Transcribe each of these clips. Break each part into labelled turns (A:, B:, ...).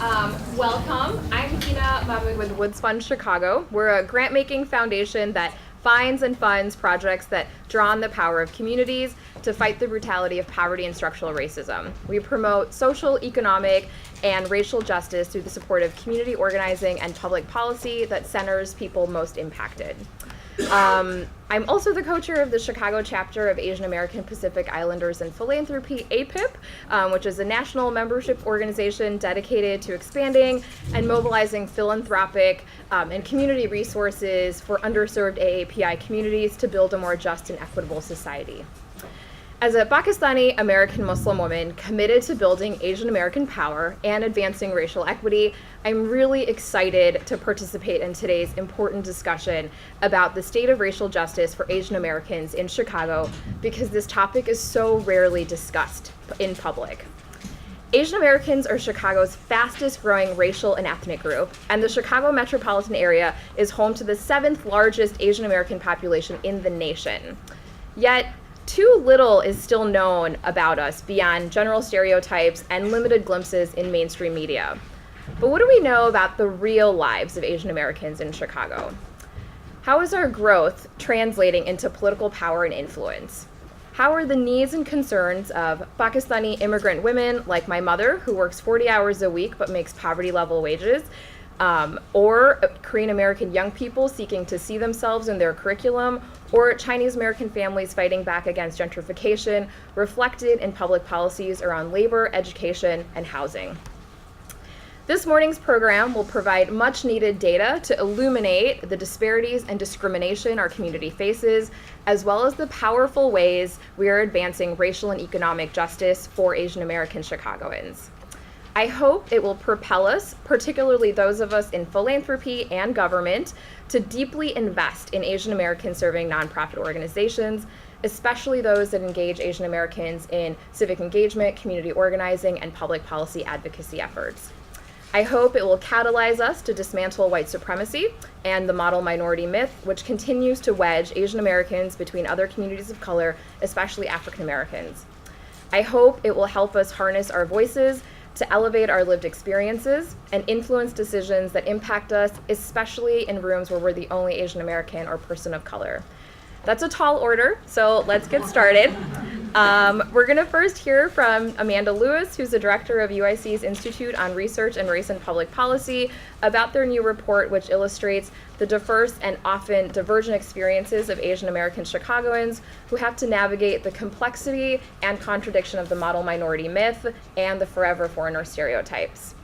A: Welcome. I'm Tina Mahmood with Woods Fund Chicago. We're a grant-making foundation that finds and funds projects that draw on the power of communities to fight the brutality of poverty and structural racism. We promote social, economic, and racial justice through the support of community organizing and public policy that centers people most impacted. I'm also the co-chair of the Chicago chapter of Asian American Pacific Islanders and Philanthropy, APIP, which is a national membership organization dedicated to expanding and mobilizing philanthropic and community resources for underserved AAPI communities to build a more just and equitable society. As a Pakistani American Muslim woman committed to building Asian American power and advancing racial equity, I'm really excited to participate in today's important discussion about the state of racial justice for Asian Americans in Chicago, because this topic is so rarely discussed in public. Asian Americans are Chicago's fastest growing racial and ethnic group, and the Chicago metropolitan area is home to the 7th largest Asian American population in the nation. Yet, too little is still known about us beyond general stereotypes and limited glimpses in mainstream media. But what do we know about the real lives of Asian Americans in Chicago? How is our growth translating into political power and influence? How are the needs and concerns of Pakistani immigrant women like my mother, who works 40 hours a week but makes poverty level wages, or Korean American young people seeking to see themselves in their curriculum, or Chinese American families fighting back against gentrification, reflected in public policies around labor, education, and housing? This morning's program will provide much needed data to illuminate the disparities and discrimination our community faces, as well as the powerful ways we are advancing racial and economic justice for Asian American Chicagoans. I hope it will propel us, particularly those of us in philanthropy and government, to deeply invest in Asian American serving nonprofit organizations, especially those that engage Asian Americans in civic engagement, community organizing, and public policy advocacy efforts. I hope it will catalyze us to dismantle white supremacy and the model minority myth, which continues to wedge Asian Americans between other communities of color, especially African Americans. I hope it will help us harness our voices to elevate our lived experiences and influence decisions that impact us, especially in rooms where we're the only Asian American or person of color. That's a tall order, so let's get started. We're gonna first hear from Amanda Lewis, who's the director of UIC's Institute on Research and Race and Public Policy, about their new report, which illustrates the diverse and often divergent experiences of Asian American Chicagoans who have to navigate the complexity and contradiction of the model minority myth and the forever foreigner stereotypes.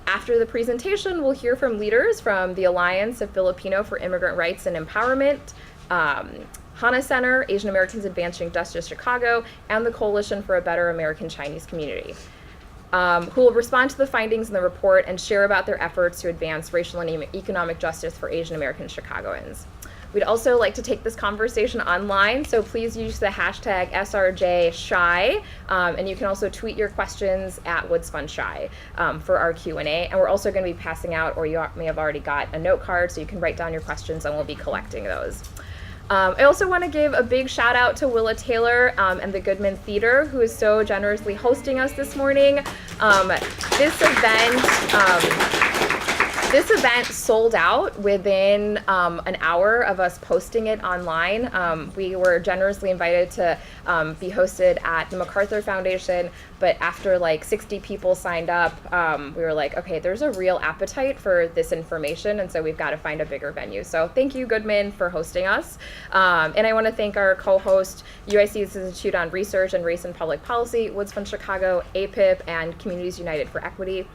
A: After the presentation, we'll hear from leaders from the Alliance of Filipino for Immigrant Rights and Empowerment, HANA Center, Asian Americans Advancing Justice Chicago, and the Coalition for a Better American Chinese Community, who will respond to the findings in the report and share about their efforts to advance racial and economic justice for Asian American Chicagoans. We'd also like to take this conversation online, so please use the hashtag SRJShy, and you can also tweet your questions at WoodsFundShy for our Q&A. And we're also going to be passing out, or you may have already got a note card, so you can write down your questions and we'll be collecting those. I also want to give a big shout out to Willa Taylor and the Goodman Theater, who is so generously hosting us this morning. This event sold out within an hour of us posting it online. We were generously invited to be hosted at the MacArthur Foundation, but after like 60 people signed up, we were like, okay, there's a real appetite for this information, and so we've got to find a bigger venue. So thank you, Goodman, for hosting us. And I want to thank our co-host, UIC's Institute on Research and Race and Public Policy, Woods Fund Chicago, APIP, and Communities United for Equity.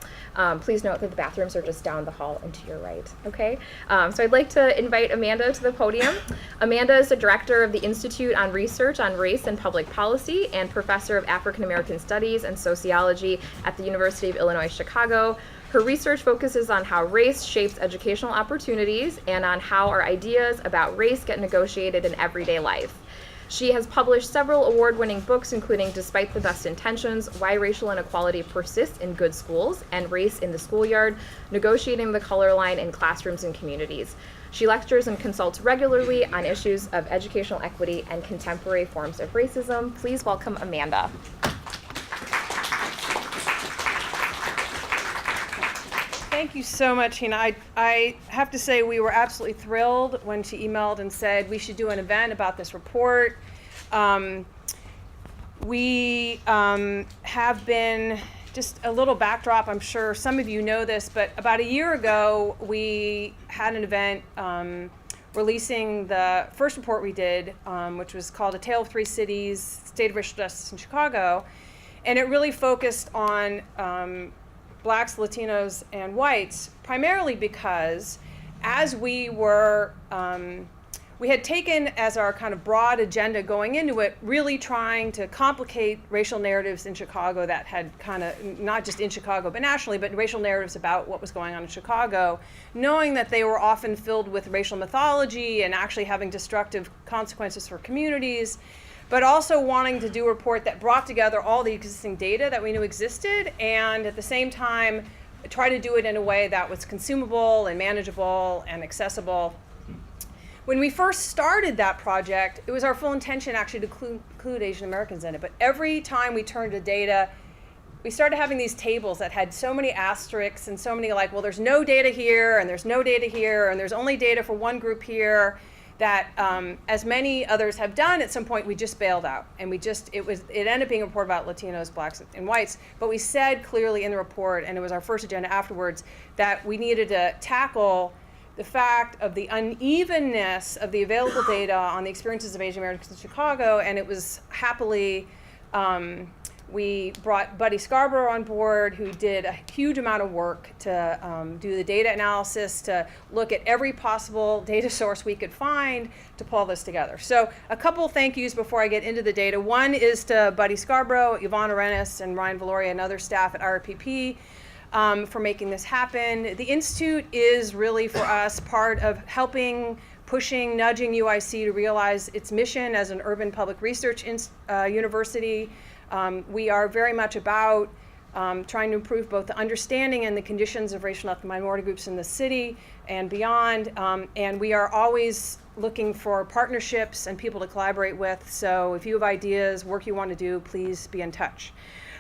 A: Please note that the bathrooms are just down the hall and to your right, okay? So I'd like to invite Amanda to the podium. Amanda is the director of the Institute on Research on Race and Public Policy and professor of African American Studies and Sociology at the University of Illinois, Chicago. Her research focuses on how race shapes educational opportunities and on how our ideas about race get negotiated in everyday life. She has published several award-winning books, including Despite the Best Intentions, Why Racial Inequality Persists in Good Schools, and Race in the Schoolyard, Negotiating the Color Line in Classrooms and Communities. She lectures and consults regularly on issues of educational equity and contemporary forms of racism. Please welcome Amanda.
B: Thank you so much, Hina. I have to say we were absolutely thrilled when she emailed and said we should do an event about this report. We have been, just a little backdrop, I'm sure some of you know this, but about a year ago we had an event releasing the first report we did, which was called A Tale of Three Cities, State of Racial Justice in Chicago. And it really focused on Blacks, Latinos, and whites, primarily because as we were, we had taken as our kind of broad agenda going into it, really trying to complicate racial narratives in Chicago that had kind of, not just in Chicago, but nationally, but racial narratives about what was going on in Chicago, knowing that they were often filled with racial mythology and actually having destructive consequences for communities, but also wanting to do a report that brought together all the existing data that we knew existed, and at the same time, try to do it in a way that was consumable and manageable and accessible. When we first started that project, it was our full intention actually to include Asian Americans in it, but every time we turned to data, we started having these tables that had so many asterisks and so many like, well, there's no data here, and there's no data here, and there's only data for one group here, that as many others have done, at some point we just bailed out. And it ended up being a report about Latinos, Blacks, and whites, but we said clearly in the report, and it was our first agenda afterwards, that we needed to tackle the fact of the unevenness of the available data on the experiences of Asian Americans in Chicago, and it was happily, we brought Buddy Scarborough on board, who did a huge amount of work to do the data analysis, to look at every possible data source we could find to pull this together. So a couple thank yous before I get into the data. One is to Buddy Scarborough, Yvonne Arenas, and Ryan Valoria, and other staff at RPP. For making this happen. The Institute is really, for us, part of helping, pushing, nudging UIC to realize its mission as an urban public research university. We are very much about trying to improve both the understanding and the conditions of racial and ethnic minority groups in the city and beyond. And we are always looking for partnerships and people to collaborate with. So if you have ideas, work you want to do, please be in touch.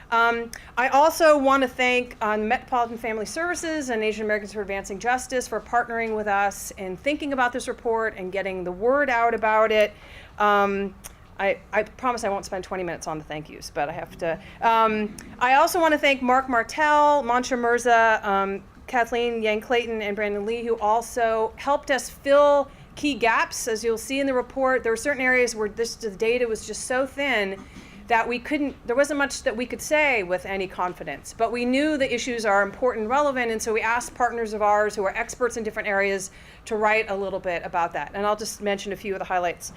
B: I also want to thank Metropolitan Family Services and Asian Americans for Advancing Justice for partnering with us in thinking about this report and getting the word out about it. I promise I won't spend 20 minutes on the thank yous, but I have to. I also want to thank Mark Martell, Mancha Mirza, Kathleen Yang Clayton, and Brandon Lee, who also helped us fill key gaps. As you'll see in the report, there were certain areas where the data was just so thin that there wasn't much that we could say with any confidence. But we knew the issues are important and relevant, and so we asked partners of ours who are experts in different areas to write a little bit about that. And I'll just mention a few of the highlights.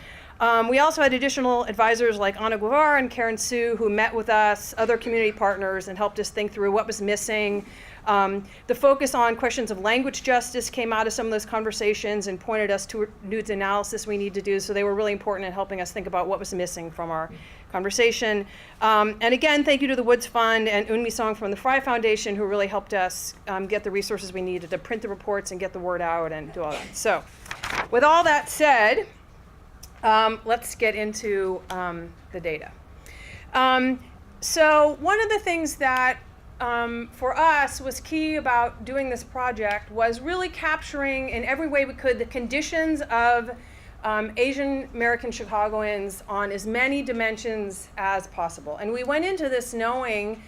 B: We also had additional advisors like Ana Guevara and Karen Sue, who met with us, other community partners, and helped us think through what was missing. The focus on questions of language justice came out of some of those conversations and pointed us to the analysis we need to do. So they were really important in helping us think about what was missing from our conversation. And again, thank you to the Woods Fund and Unmi Song from the Fry Foundation, who really helped us get the resources we needed to print the reports and get the word out and do all that. So with all that said, let's get into the data. So one of the things that for us was key about doing this project was really capturing in every way we could the conditions of Asian American Chicagoans on as many dimensions as possible. And we went into this knowing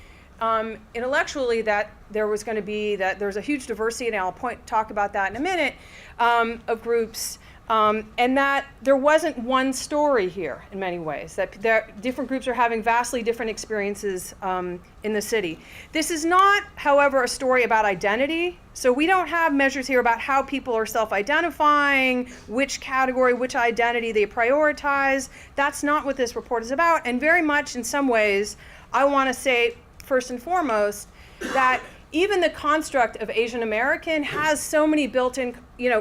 B: intellectually that there was going to be, that there's a huge diversity, and I'll talk about that in a minute, of groups. And that there wasn't one story here in many ways, that different groups are having vastly different experiences in the city. This is not, however, a story about identity. So we don't have measures here about how people are self-identifying, which category, which identity they prioritize. That's not what this report is about. And very much in some ways, I want to say first and foremost that even the construct of Asian American has so many built-in,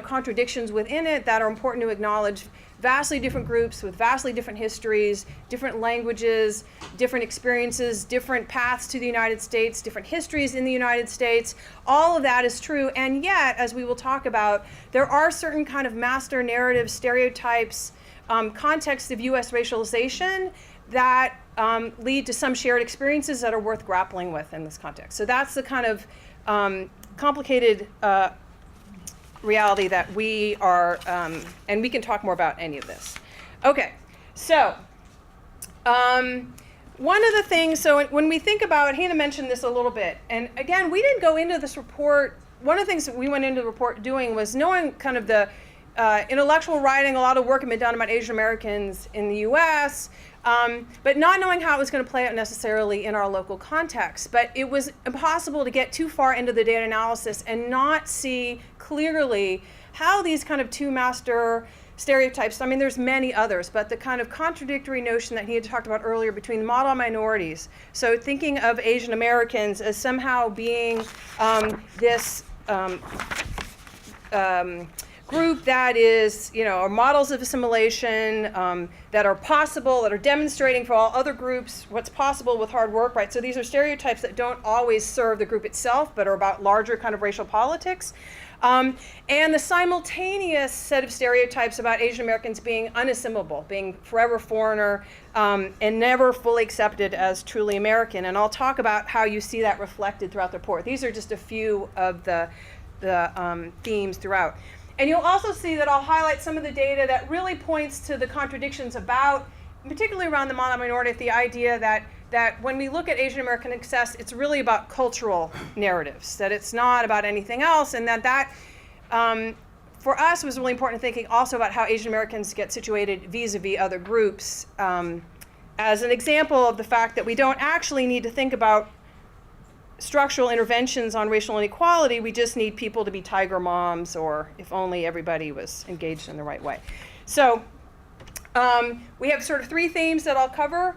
B: contradictions within it that are important to acknowledge. Vastly different groups with vastly different histories, different languages, different experiences, different paths to the United States, different histories in the United States. All of that is true, and yet, as we will talk about, there are certain kind of master narrative stereotypes, context of U.S. racialization that lead to some shared experiences that are worth grappling with in this context. So that's the kind of complicated reality that we are, and we can talk more about any of this. Okay, so one of the things, so when we think about, Hannah mentioned this a little bit, and again, we didn't go into this report, one of the things that we went into the report doing was knowing kind of the intellectual writing, a lot of work had been done about Asian Americans in the US, but not knowing how it was going to play out necessarily in our local context. But it was impossible to get too far into the data analysis and not see clearly how these kind of two master stereotypes, I mean, there's many others, but the kind of contradictory notion that he had talked about earlier between model minorities. So thinking of Asian Americans as somehow being this group that is, are models of assimilation, that are possible, that are demonstrating for all other groups what's possible with hard work, right? So these are stereotypes that don't always serve the group itself, but are about larger kind of racial politics. And the simultaneous set of stereotypes about Asian Americans being unassimilable, being forever foreigner, and never fully accepted as truly American. And I'll talk about how you see that reflected throughout the report. These are just a few of the themes throughout. And you'll also see that I'll highlight some of the data that really points to the contradictions about, particularly around the mono-minority, the idea that when we look at Asian American success, it's really about cultural narratives, that it's not about anything else, and that for us was really important thinking also about how Asian Americans get situated vis-a-vis other groups, as an example of the fact that we don't actually need to think about structural interventions on racial inequality. We just need people to be tiger moms, or if only everybody was engaged in the right way. So we have sort of three themes that I'll cover,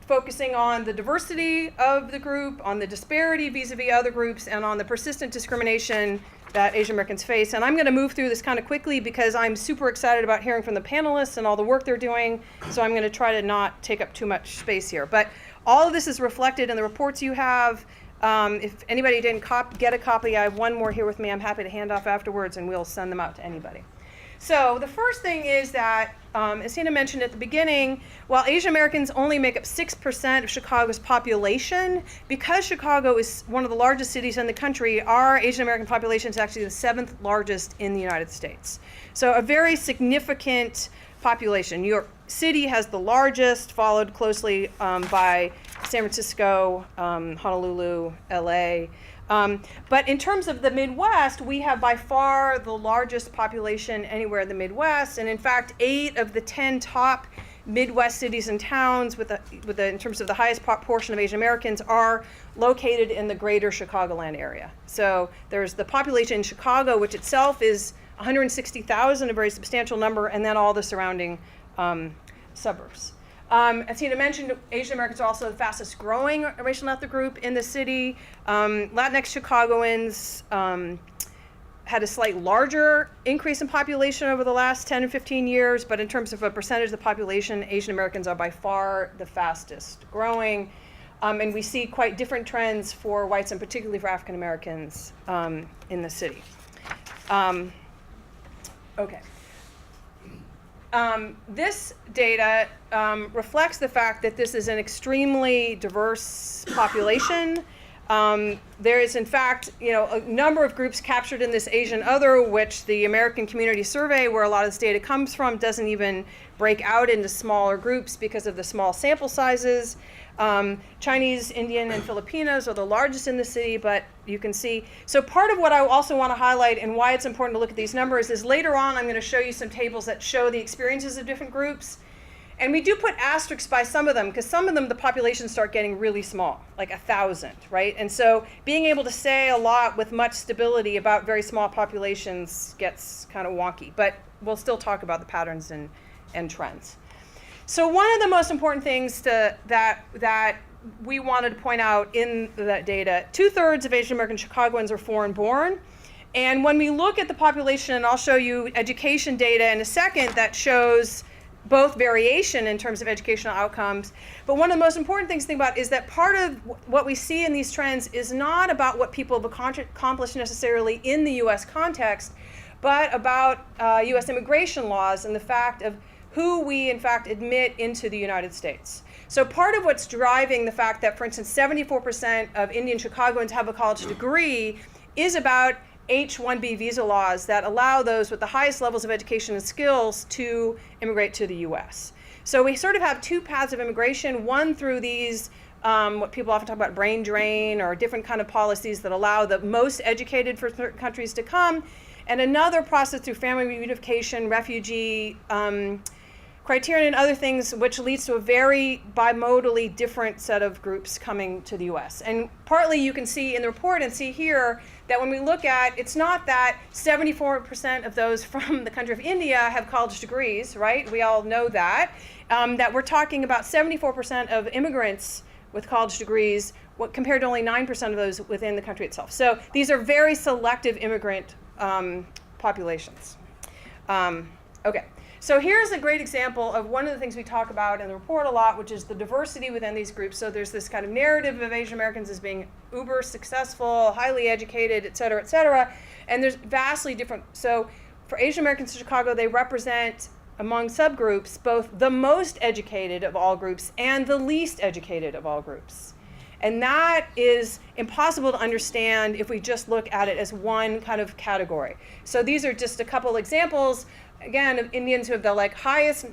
B: focusing on the diversity of the group, on the disparity vis-a-vis other groups, and on the persistent discrimination that Asian Americans face. And I'm going to move through this kind of quickly because I'm super excited about hearing from the panelists and all the work they're doing, so I'm going to try to not take up too much space here. But all of this is reflected in the reports you have. If anybody didn't get a copy, I have one more here with me. I'm happy to hand off afterwards, and we'll send them out to anybody. So the first thing is that, as Hannah mentioned at the beginning, while Asian Americans only make up 6% of Chicago's population, because Chicago is one of the largest cities in the country, our Asian American population is actually the 7th largest in the United States. So a very significant population. New York City has the largest, followed closely by San Francisco, Honolulu, LA. But in terms of the Midwest, we have by far the largest population anywhere in the Midwest. And in fact, 8 of the 10 top Midwest cities and towns in terms of the highest proportion of Asian Americans are located in the greater Chicagoland area. So there's the population in Chicago, which itself is 160,000, a very substantial number, and then all the surrounding suburbs. As Tina mentioned, Asian Americans are also the fastest growing racial and ethnic group in the city. Latinx Chicagoans had a slight larger increase in population over the last 10 and 15 years, but in terms of a percentage of the population, Asian Americans are by far the fastest growing. And we see quite different trends for whites and particularly for African Americans in the city. Okay. This data reflects the fact that this is an extremely diverse population. There is, in fact, a number of groups captured in this Asian Other, which the American Community Survey, where a lot of this data comes from, doesn't even break out into smaller groups because of the small sample sizes. Chinese, Indian, and Filipinos are the largest in the city, but you can see. So part of what I also want to highlight and why it's important to look at these numbers is later on I'm going to show you some tables that show the experiences of different groups. And we do put asterisks by some of them, because some of them the populations start getting really small, like 1,000, right? And so being able to say a lot with much stability about very small populations gets kind of wonky. But we'll still talk about the patterns and trends. So one of the most important things that we wanted to point out in that data, 2/3 of Asian American Chicagoans are foreign born. And when we look at the population, and I'll show you education data in a second that shows both variation in terms of educational outcomes. But one of the most important things to think about is that part of what we see in these trends is not about what people have accomplished necessarily in the US context, but about US immigration laws and the fact of who we in fact admit into the United States. So part of what's driving the fact that, for instance, 74% of Indian Chicagoans have a college degree is about H-1B visa laws that allow those with the highest levels of education and skills to immigrate to the US. So we sort of have two paths of immigration, one through these, what people often talk about brain drain or different kind of policies that allow the most educated for certain countries to come, and another process through family reunification, refugee criteria and other things, which leads to a very bimodally different set of groups coming to the US. And partly you can see in the report and see here that when we look at, it's not that 74% of those from the country of India have college degrees, right? We all know that. That we're talking about 74% of immigrants with college degrees, compared to only 9% of those within the country itself. So these are very selective immigrant populations. Okay. So here's a great example of one of the things we talk about in the report a lot, which is the diversity within these groups. So there's this kind of narrative of Asian Americans as being uber successful, highly educated, et cetera, and there's vastly different. So for Asian Americans in Chicago, they represent among subgroups both the most educated of all groups and the least educated of all groups. And that is impossible to understand if we just look at it as one kind of category. So these are just a couple examples, again, of Indians who have the highest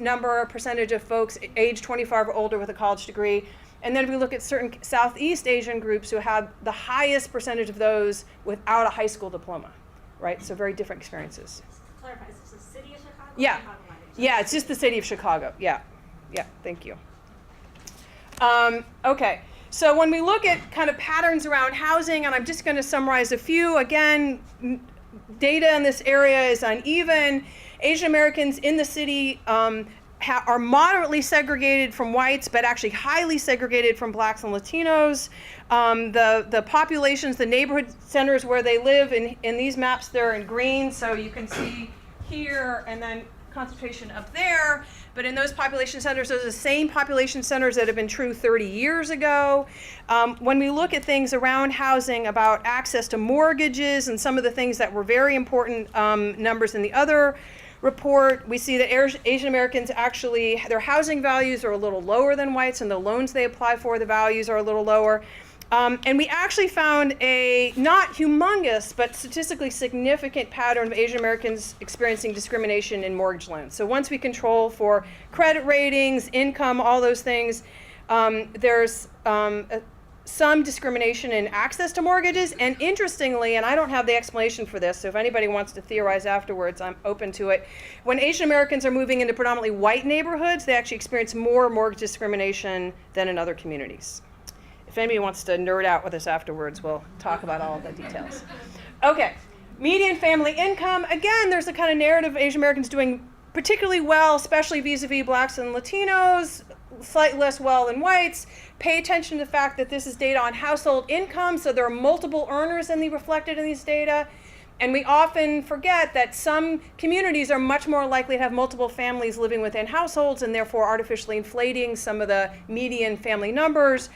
B: percentage of folks age 25 or older with a college degree. And then if we look at certain Southeast Asian groups who have the highest percentage of those without a high school diploma, right? So very different experiences.
C: Just to clarify, is this the city of Chicago?
B: Yeah.
C: Chicago?
B: Yeah, it's just the city of Chicago. Yeah, thank you. Okay, so when we look at kind of patterns around housing, and I'm just going to summarize a few, again, data in this area is uneven. Asian Americans in the city are moderately segregated from whites, but actually highly segregated from blacks and Latinos. The populations, the neighborhood centers where they live, in these maps, they're in green, so you can see here, and then concentration up there, but in those population centers, those are the same population centers that have been true 30 years ago. When we look at things around housing, about access to mortgages and some of the things that were very important numbers in the other report, we see that Asian Americans actually, their housing values are a little lower than whites, and the loans they apply for, the values are a little lower. And we actually found a not humongous, but statistically significant pattern of Asian Americans experiencing discrimination in mortgage loans. So once we control for credit ratings, income, all those things, there's some discrimination in access to mortgages. And interestingly, and I don't have the explanation for this, so if anybody wants to theorize afterwards, I'm open to it. When Asian Americans are moving into predominantly white neighborhoods, they actually experience more mortgage discrimination than in other communities. If anybody wants to nerd out with us afterwards, we'll talk about all of the details. Okay, median family income. Again, there's a kind of narrative of Asian Americans doing particularly well, especially vis-a-vis blacks and Latinos, slightly less well than whites. Pay attention to the fact that this is data on household income, so there are multiple earners reflected in these data. And we often forget that some communities are much more likely to have multiple families living within households, and therefore artificially inflating some of the median family numbers.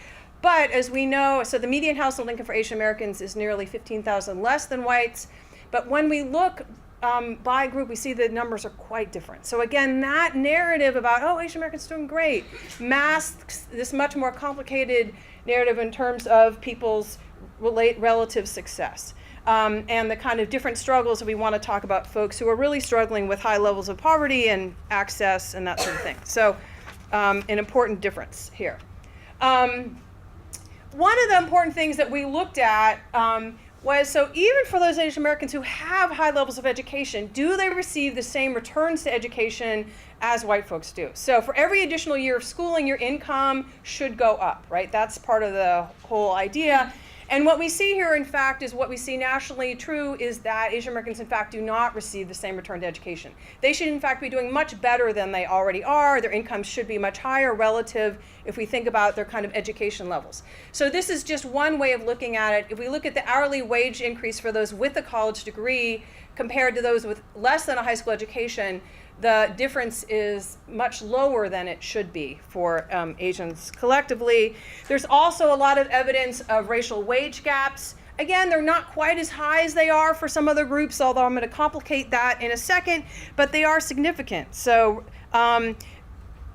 B: But as we know, so the median household income for Asian Americans is nearly $15,000 less than whites. But when we look by group, we see the numbers are quite different. So again, that narrative about, oh, Asian Americans doing great, masks this much more complicated narrative in terms of people's relative success. And the kind of different struggles that we want to talk about, folks who are really struggling with high levels of poverty and access and that sort of thing. So an important difference here. One of the important things that we looked at was, so even for those Asian Americans who have high levels of education, do they receive the same returns to education as white folks do? So for every additional year of schooling, your income should go up, right? That's part of the whole idea. And what we see here, in fact, is what we see nationally true is that Asian Americans, in fact, do not receive the same return to education. They should, in fact, be doing much better than they already are. Their incomes should be much higher relative if we think about their kind of education levels. So this is just one way of looking at it. If we look at the hourly wage increase for those with a college degree compared to those with less than a high school education, the difference is much lower than it should be for Asians collectively. There's also a lot of evidence of racial wage gaps. Again, they're not quite as high as they are for some other groups, although I'm going to complicate that in a second, but they are significant. So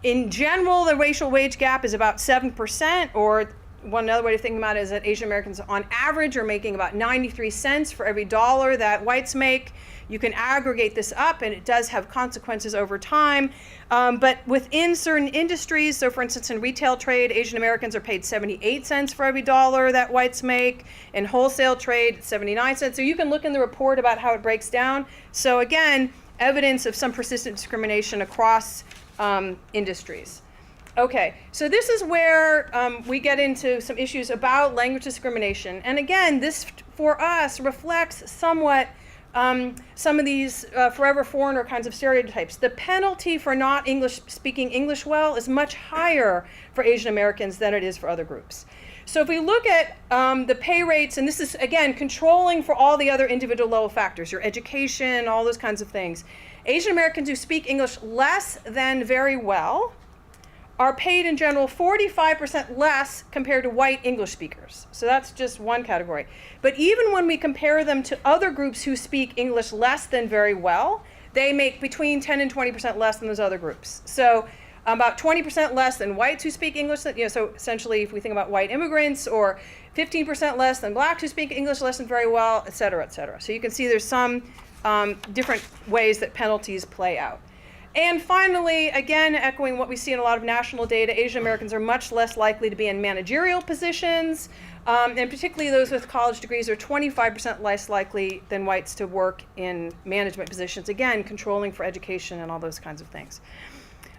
B: In general, the racial wage gap is about 7%, or one other way to think about it is that Asian Americans on average are making about 93 cents for every dollar that whites make. You can aggregate this up, and it does have consequences over time. But within certain industries, so for instance in retail trade, Asian Americans are paid 78 cents for every dollar that whites make. In wholesale trade, 79 cents. So you can look in the report about how it breaks down. So again, evidence of some persistent discrimination across industries. Okay, so this is where we get into some issues about language discrimination. And again, this for us reflects somewhat some of these forever foreigner kinds of stereotypes. The penalty for not speaking English well is much higher for Asian Americans than it is for other groups. So if we look at the pay rates, and this is, again, controlling for all the other individual level factors, your education, all those kinds of things. Asian Americans who speak English less than very well are paid in general 45% less compared to white English speakers. So that's just one category. But even when we compare them to other groups who speak English less than very well, they make between 10 and 20% less than those other groups. So about 20% less than whites who speak English, so essentially if we think about white immigrants, or 15% less than blacks who speak English less than very well, et cetera, et cetera. So you can see there's some different ways that penalties play out. And finally, again, echoing what we see in a lot of national data, Asian Americans are much less likely to be in managerial positions, and particularly those with college degrees are 25% less likely than whites to work in management positions, again, controlling for education and all those kinds of things.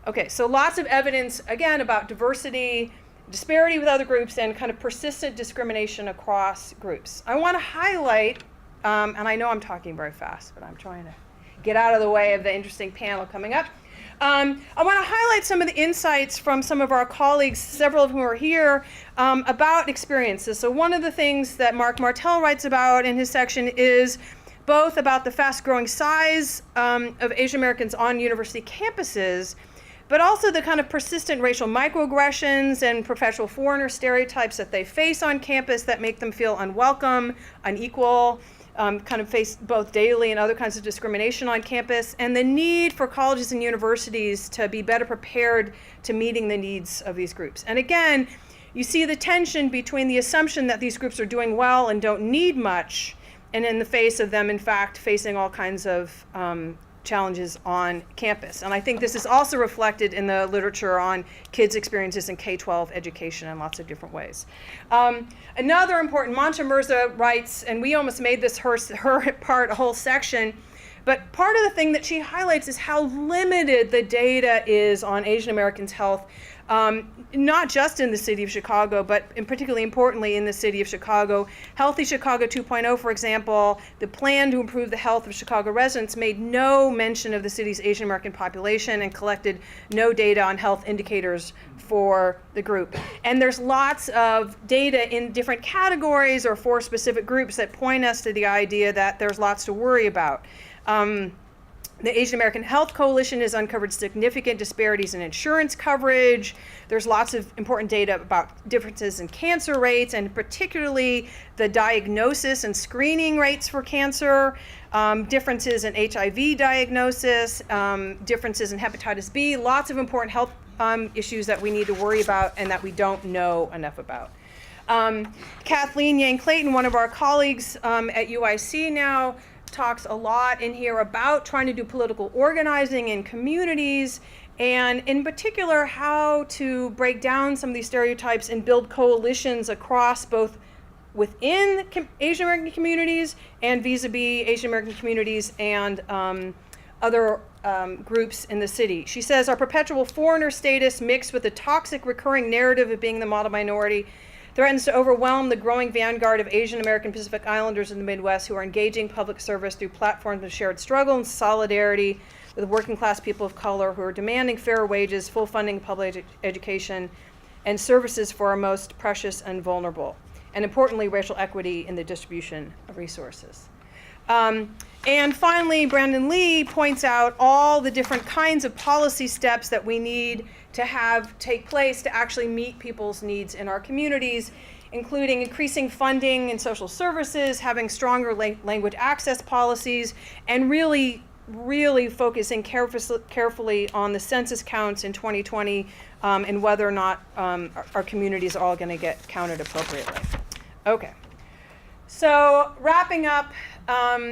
B: Okay, so lots of evidence, again, about diversity, disparity with other groups, and kind of persistent discrimination across groups. I want to highlight, and I know I'm talking very fast, but I'm trying to get out of the way of the interesting panel coming up. I want to highlight some of the insights from some of our colleagues, several of whom are here, about experiences. So one of the things that Mark Martell writes about in his section is both about the fast-growing size of Asian Americans on university campuses, but also the kind of persistent racial microaggressions and professional foreigner stereotypes that they face on campus that make them feel unwelcome, unequal, kind of face both daily and other kinds of discrimination on campus, and the need for colleges and universities to be better prepared to meeting the needs of these groups. And again, you see the tension between the assumption that these groups are doing well and don't need much, and in the face of them, in fact, facing all kinds of challenges on campus. And I think this is also reflected in the literature on kids' experiences in K-12 education in lots of different ways. Another important, Mancha Mirza writes, and we almost made this her part, a whole section, but part of the thing that she highlights is how limited the data is on Asian Americans' health, not just in the city of Chicago, but particularly importantly in the city of Chicago. Healthy Chicago 2.0, for example, the plan to improve the health of Chicago residents made no mention of the city's Asian American population and collected no data on health indicators for the group. And there's lots of data in different categories or for specific groups that point us to the idea that there's lots to worry about. The Asian American Health Coalition has uncovered significant disparities in insurance coverage. There's lots of important data about differences in cancer rates, and particularly the diagnosis and screening rates for cancer, differences in HIV diagnosis, differences in hepatitis B, lots of important health issues that we need to worry about and that we don't know enough about. Kathleen Yang Clayton, one of our colleagues at UIC now, talks a lot in here about trying to do political organizing in communities, and in particular how to break down some of these stereotypes and build coalitions across both within Asian American communities and vis-a-vis Asian American communities and other groups in the city. She says our perpetual foreigner status mixed with the toxic recurring narrative of being the model minority threatens to overwhelm the growing vanguard of Asian American Pacific Islanders in the Midwest who are engaging public service through platforms of shared struggle and solidarity with working class people of color who are demanding fair wages, full funding of public education, and services for our most precious and vulnerable. And importantly, racial equity in the distribution of resources. And finally, Brandon Lee points out all the different kinds of policy steps that we need to have take place to actually meet people's needs in our communities, including increasing funding in social services, having stronger language access policies, and really really focusing carefully on the census counts in 2020 and whether or not our communities are all going to get counted appropriately. Okay. So wrapping up,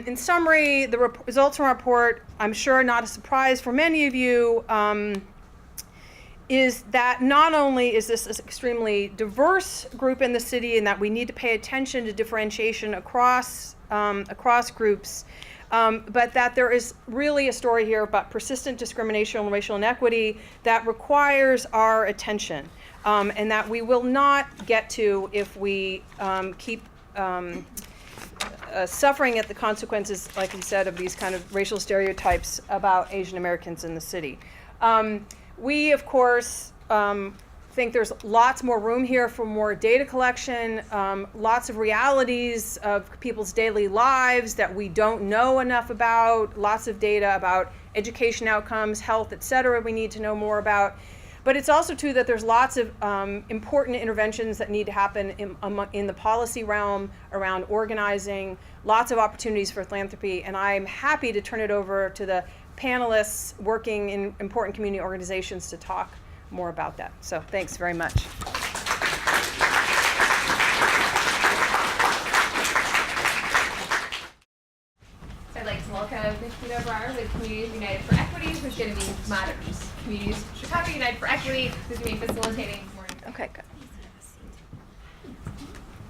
B: in summary, the results from our report, I'm sure not a surprise for many of you, is that not only is this an extremely diverse group in the city and that we need to pay attention to differentiation across groups, but that there is really a story here about persistent discrimination and racial inequity that requires our attention, and that we will not get to if we keep suffering at the consequences, like we said, of these kind of racial stereotypes about Asian Americans in the city. We, of course, think there's lots more room here for more data collection, lots of realities of people's daily lives that we don't know enough about, lots of data about education outcomes, health, et cetera, we need to know more about. But it's also true that there's lots of important interventions that need to happen in the policy realm around organizing, lots of opportunities for philanthropy, and I'm happy to turn it over to the panelists working in important community organizations to talk more about that. So thanks very much.
A: I'd like to welcome Nikita Brar with Communities United for Equity, who's going to be Communities Chicago United for Equity, who's going to be facilitating this morning.
B: Okay, good.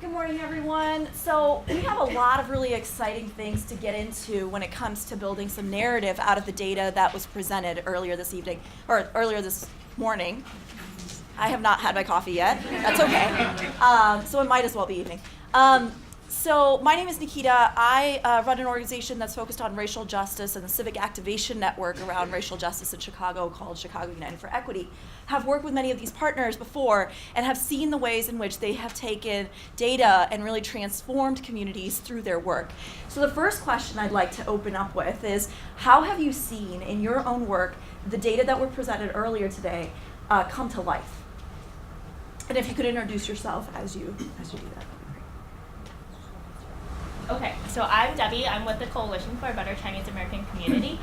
D: Good morning, everyone. So we have a lot of really exciting things to get into when it comes to building some narrative out of the data that was presented earlier this evening, or earlier this morning. I have not had my coffee yet. That's okay. So it might as well be evening. So my name is Nikita. I run an organization that's focused on racial justice and the civic activation network around racial justice in Chicago called Chicago United for Equity. Have worked with many of these partners before and have seen the ways in which they have taken data and really transformed communities through their work. So the first question I'd like to open up with is, how have you seen in your own work the data that were presented earlier today come to life? And if you could introduce yourself as you do that.
C: Okay, so I'm Debbie. I'm with the Coalition for a Better Chinese American Community.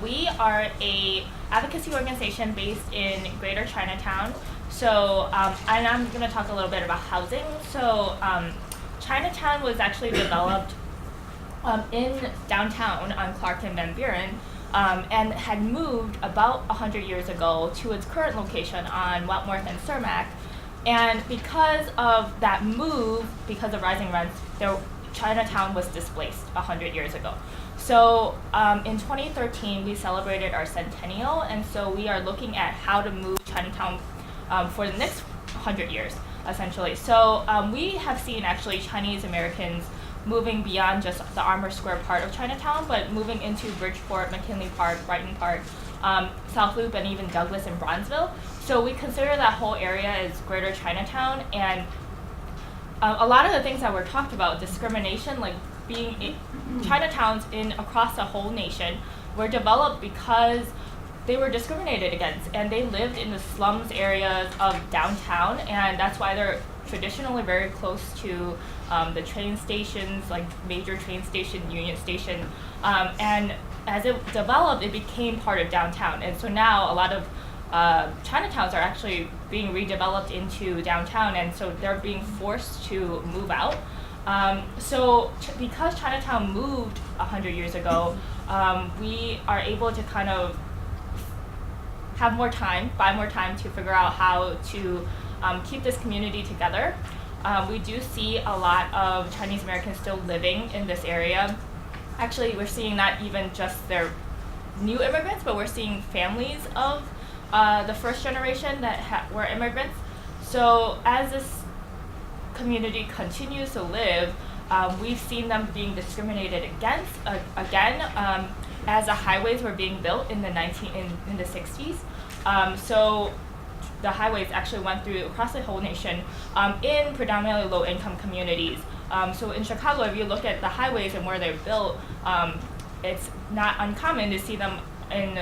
C: We are a advocacy organization based in Greater Chinatown. So, and I'm going to talk a little bit about housing. So, Chinatown was actually developed in downtown on Clark and Van Buren, and had moved about 100 years ago to its current location on Wentworth and Cermak. And because of that move, because of rising rents, Chinatown was displaced 100 years ago. So in 2013, we celebrated our centennial, and so we are looking at how to move Chinatown for the next 100 years, essentially. So we have seen actually Chinese Americans moving beyond just the Armour Square part of Chinatown, but moving into Bridgeport, McKinley Park, Brighton Park, South Loop, and even Douglas and Bronzeville. So we consider that whole area as Greater Chinatown, and a lot of the things that were talked about, discrimination, like being Chinatowns across the whole nation, were developed because they were discriminated against, and they lived in the slums areas of downtown, and that's why they're traditionally very close to the train stations, like major train station, Union Station, and as it developed, it became part of downtown, and so now a lot of Chinatowns are actually being redeveloped into downtown, and so they're being forced to move out. Because Chinatown moved 100 years ago, we are able to kind of buy more time to figure out how to keep this community together. We do see a lot of Chinese Americans still living in this area. Actually, we're seeing not even just their new immigrants, but we're seeing families of the first generation that were immigrants. So as this community continues to live, we've seen them being discriminated against again as the highways were being built in the 60s. So the highways actually went through across the whole nation in predominantly low-income communities. So in Chicago, if you look at the highways and where they're built, it's not uncommon to see them in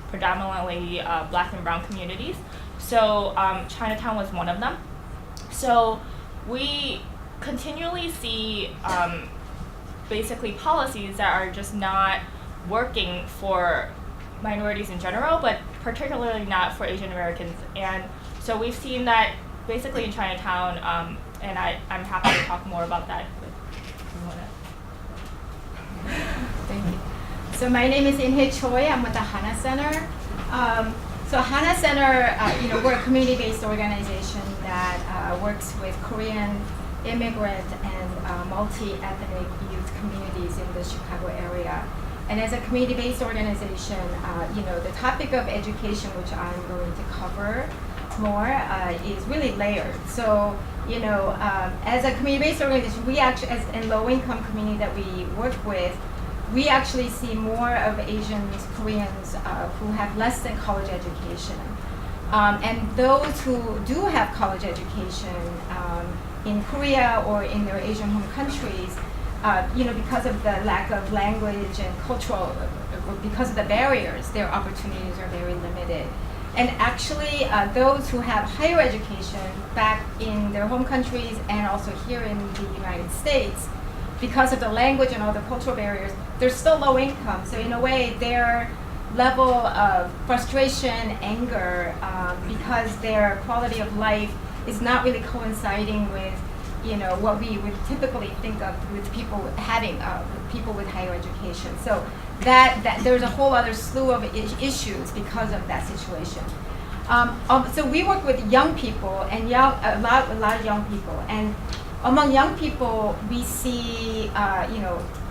C: predominantly black and brown communities. So Chinatown was one of them. So we continually see basically policies that are just not working for minorities in general, but particularly not for Asian Americans. And so we've seen that basically in Chinatown, and I'm happy to talk more about that.
E: Thank you. So my name is Inhye Choi. I'm with the Hana Center. So Hana Center, we're a community-based organization that works with Korean immigrant and multi-ethnic youth communities in the Chicago area. And as a community-based organization, the topic of education, which I'm going to cover more, is really layered. So, as a community-based organization, we actually, as a low-income community that we work with, we actually see more of Asians, Koreans who have less than college education. And those who do have college education in Korea or in their Asian home countries, because of the lack of language and cultural, because of the barriers, their opportunities are very limited. And actually, those who have higher education back in their home countries and also here in the United States, because of the language and all the cultural barriers, they're still low income. So in a way, their level of frustration, anger, because their quality of life is not really coinciding with what we would typically think of with people having people with higher education. So that there's a whole other slew of issues because of that situation. So we work with young people and a lot of young people. And among young people, we see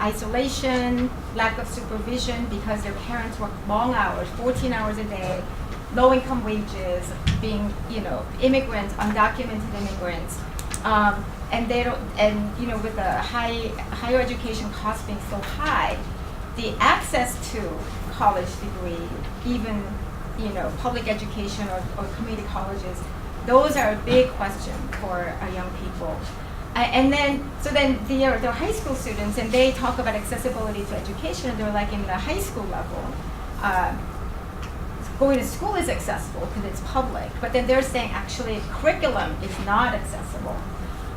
E: isolation, lack of supervision because their parents work long hours, 14 hours a day, low income wages, being immigrants, undocumented immigrants. And they don't, with the higher education costs being so high, the access to college degree, even public education or community colleges, those are a big question for young people. And then they're high school students, and they talk about accessibility to education. They're like in the high school level. Going to school is accessible because it's public, but then they're saying actually curriculum is not accessible.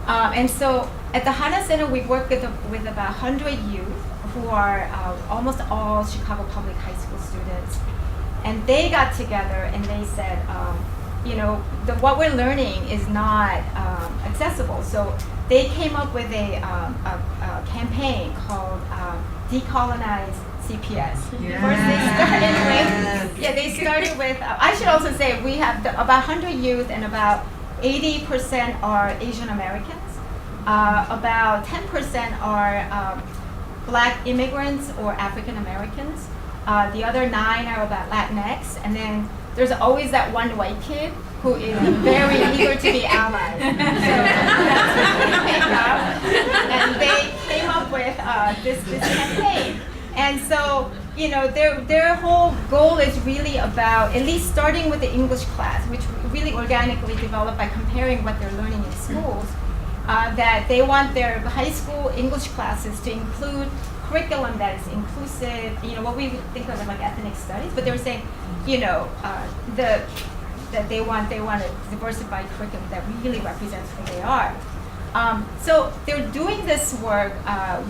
E: And so at the Hana Center, we work with about 100 youth who are almost all Chicago public high school students. And they got together and they said, what we're learning is not accessible. So they came up with a campaign called Decolonize CPS.
F: Yes.
E: First they started with, I should also say we have about 100 youth and about 80% are Asian Americans. About 10% are Black immigrants or African Americans. The other 9 are about Latinx, and then there's always that one white kid who is very eager to be allied. So that's what they picked up, and they came up with this campaign. And so, their whole goal is really about at least starting with the English class, which really organically developed by comparing what they're learning in schools, that they want their high school English classes to include curriculum that is inclusive, what we would think of as like ethnic studies, but they were saying, that they want a diversified curriculum that really represents who they are. So they're doing this work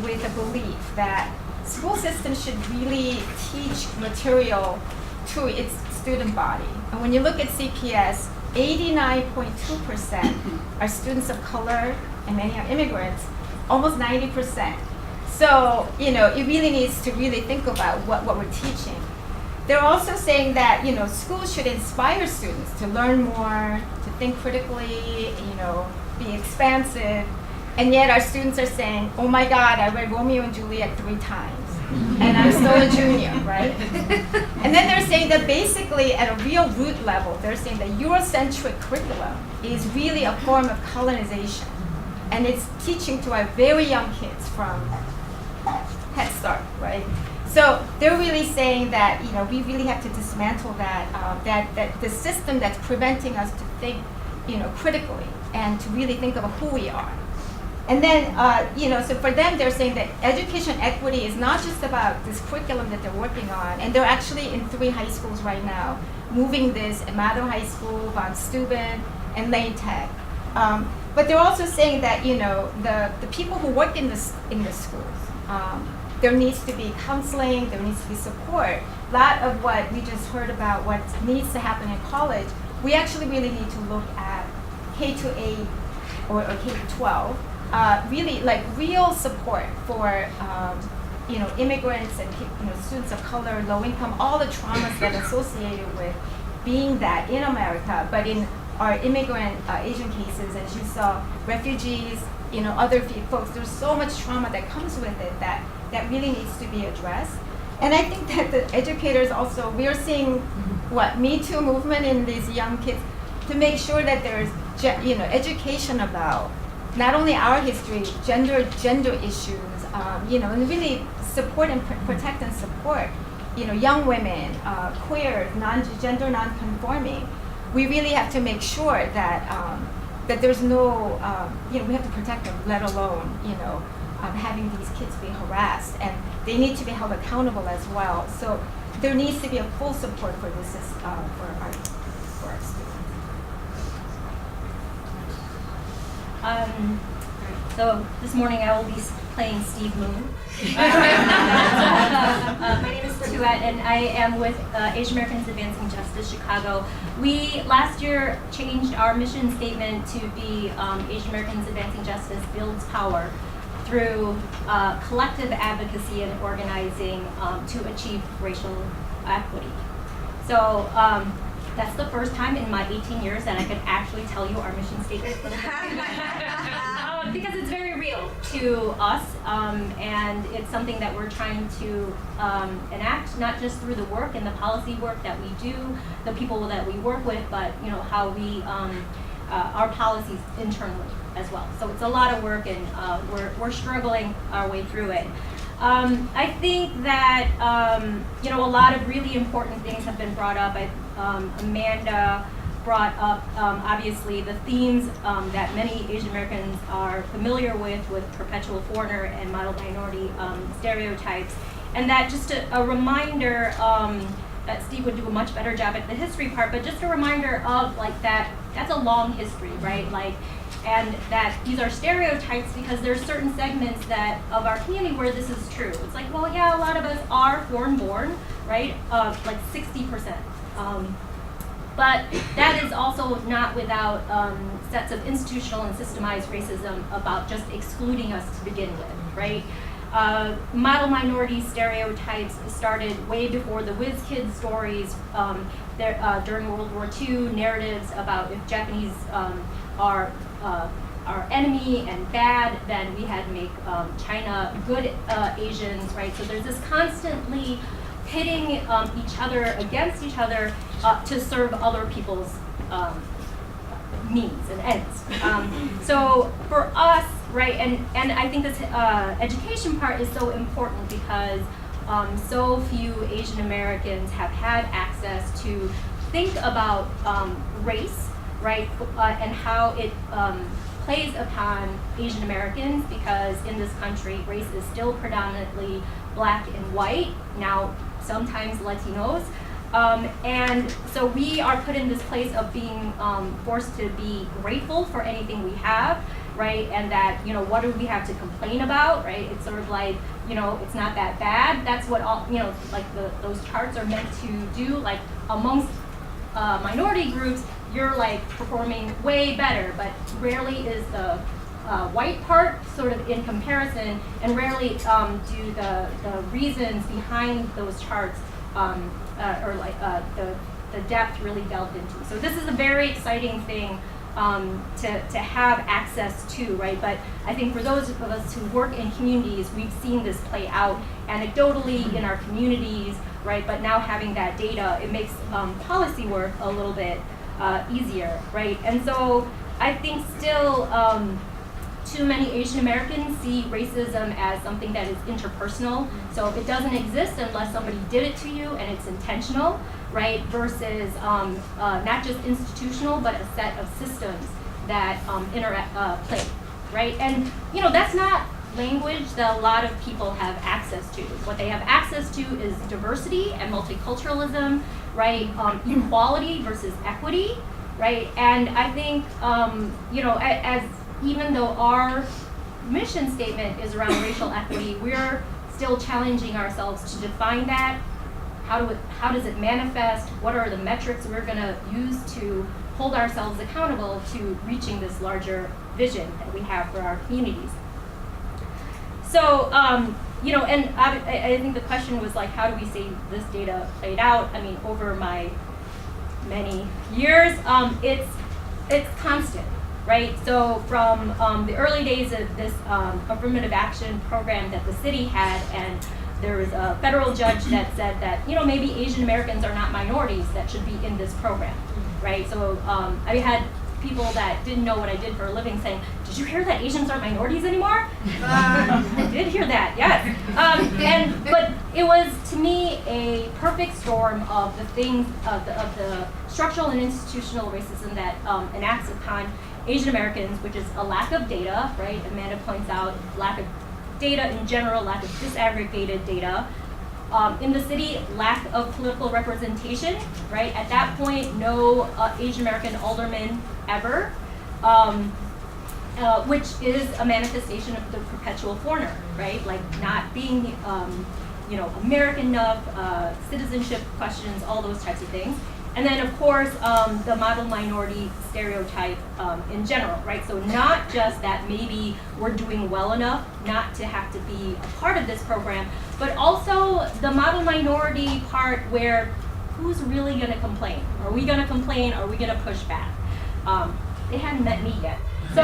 E: with a belief that school systems should really teach material to its student body. And when you look at CPS, 89.2% are students of color and many are immigrants, almost 90%. So, it really needs to really think about what we're teaching. They're also saying that, schools should inspire students to learn more, to think critically, be expansive. And yet our students are saying, oh my God, I read Romeo and Juliet 3 times, and I'm still a junior, right? And then they're saying that basically at a real root level, they're saying that Eurocentric curriculum is really a form of colonization. And it's teaching to our very young kids from Head Start, right? So they're really saying that, we really have to dismantle that the system that's preventing us to think, critically and to really think of who we are. And then, so for them, they're saying that education equity is not just about this curriculum that they're working on, and they're actually in 3 high schools right now, moving this at Mather High School, Von Steuben, and Lane Tech. But they're also saying that, the people who work in the schools, there needs to be counseling, there needs to be support. A lot of what we just heard about what needs to happen in college, we actually really need to look at K-8 or K-12, really like real support for immigrants and students of color, low income, all the traumas that are associated with being that in America, but in our immigrant Asian cases, as you saw, refugees, other folks, there's so much trauma that comes with it that really needs to be addressed. And I think that the educators also, we are seeing Me Too movement in these young kids to make sure that there's education about not only our history, gender issues, and really support and protect and support, young women, queer, gender non-conforming. We really have to make sure that that there's no, we have to protect them, let alone, having these kids be harassed, and they need to be held accountable as well. So there needs to be a full support for this for our students.
F: So this morning I will be playing Steve Moon. My name is Tuette, and I am with Asian Americans Advancing Justice Chicago. We last year changed our mission statement to be Asian Americans Advancing Justice builds power through collective advocacy and organizing to achieve racial equity. So that's the first time in my 18 years that I could actually tell you our mission statement. Because it's very real to us, and it's something that we're trying to enact, not just through the work and the policy work that we do, the people that we work with, but how we, our policies internally as well. So it's a lot of work, and we're struggling our way through it. I think that a lot of really important things have been brought up. Amanda brought up obviously the themes that many Asian Americans are familiar with perpetual foreigner and model minority stereotypes, and that just a reminder that Steve would do a much better job at the history part, but just a reminder of that's a long history, right? And that these are stereotypes because there's certain segments of our community where this is true. It's a lot of us are foreign born, right? 60%. But that is also not without sets of institutional and systemized racism about just excluding us to begin with, right? Model minority stereotypes started way before the whiz kid stories. During World War II, narratives about if Japanese are our enemy and bad, then we had to make China good Asians, right? So there's this constantly pitting each other against each other to serve other people's needs and ends. So for us, right, and I think this education part is so important because so few Asian Americans have had access to think about race, right, and how it plays upon Asian Americans, because in this country, race is still predominantly black and white, now sometimes Latinos. And so we are put in this place of being forced to be grateful for anything we have, right? And that, what do we have to complain about, right? It's sort of it's not that bad. That's what all, those charts are meant to do. Amongst minority groups, you're performing way better, but rarely is the white part sort of in comparison, and rarely do the reasons behind those charts the depth really delved into. So this is a very exciting thing to have access to, right? But I think for those of us who work in communities, we've seen this play out anecdotally in our communities, right? But now having that data, it makes policy work a little bit easier, right? And so I think still too many Asian Americans see racism as something that is interpersonal. So it doesn't exist unless somebody did it to you and it's intentional, right? Versus not just institutional, but a set of systems that play, right? And that's not language that a lot of people have access to. What they have access to is diversity and multiculturalism, right? Equality versus equity, right? And I think, even though our mission statement is around racial equity, we're still challenging ourselves to define that. How does it manifest? What are the metrics we're going to use to hold ourselves accountable to reaching this larger vision that we have for our communities? So, you know, and I think the question was like, how do we see this data played out? I mean, over my many years, it's constant, right? So from the early days of this affirmative action program that the city had, and there was a federal judge that said that, you know, maybe Asian Americans are not minorities that should be in this program, right? So I had people that didn't know what I did for a living saying, did you hear that Asians aren't minorities anymore? I did hear that, yes. But it was, to me, a perfect storm of the things, of the structural and institutional racism that enacts upon Asian Americans, which is a lack of data, right? Amanda points out lack of data in general, lack of disaggregated data. In the city, lack of political representation, right? At that point, no Asian American alderman ever, which is a manifestation of the perpetual foreigner, right? Like not being, you know, American enough, citizenship questions, all those types of things. And then, of course, the model minority stereotype in general, right? So not just that maybe we're doing well enough not to have to be a part of this program, but also the model minority part where who's really going to complain? Are we going to complain? Are we going to push back? They hadn't met me yet. So,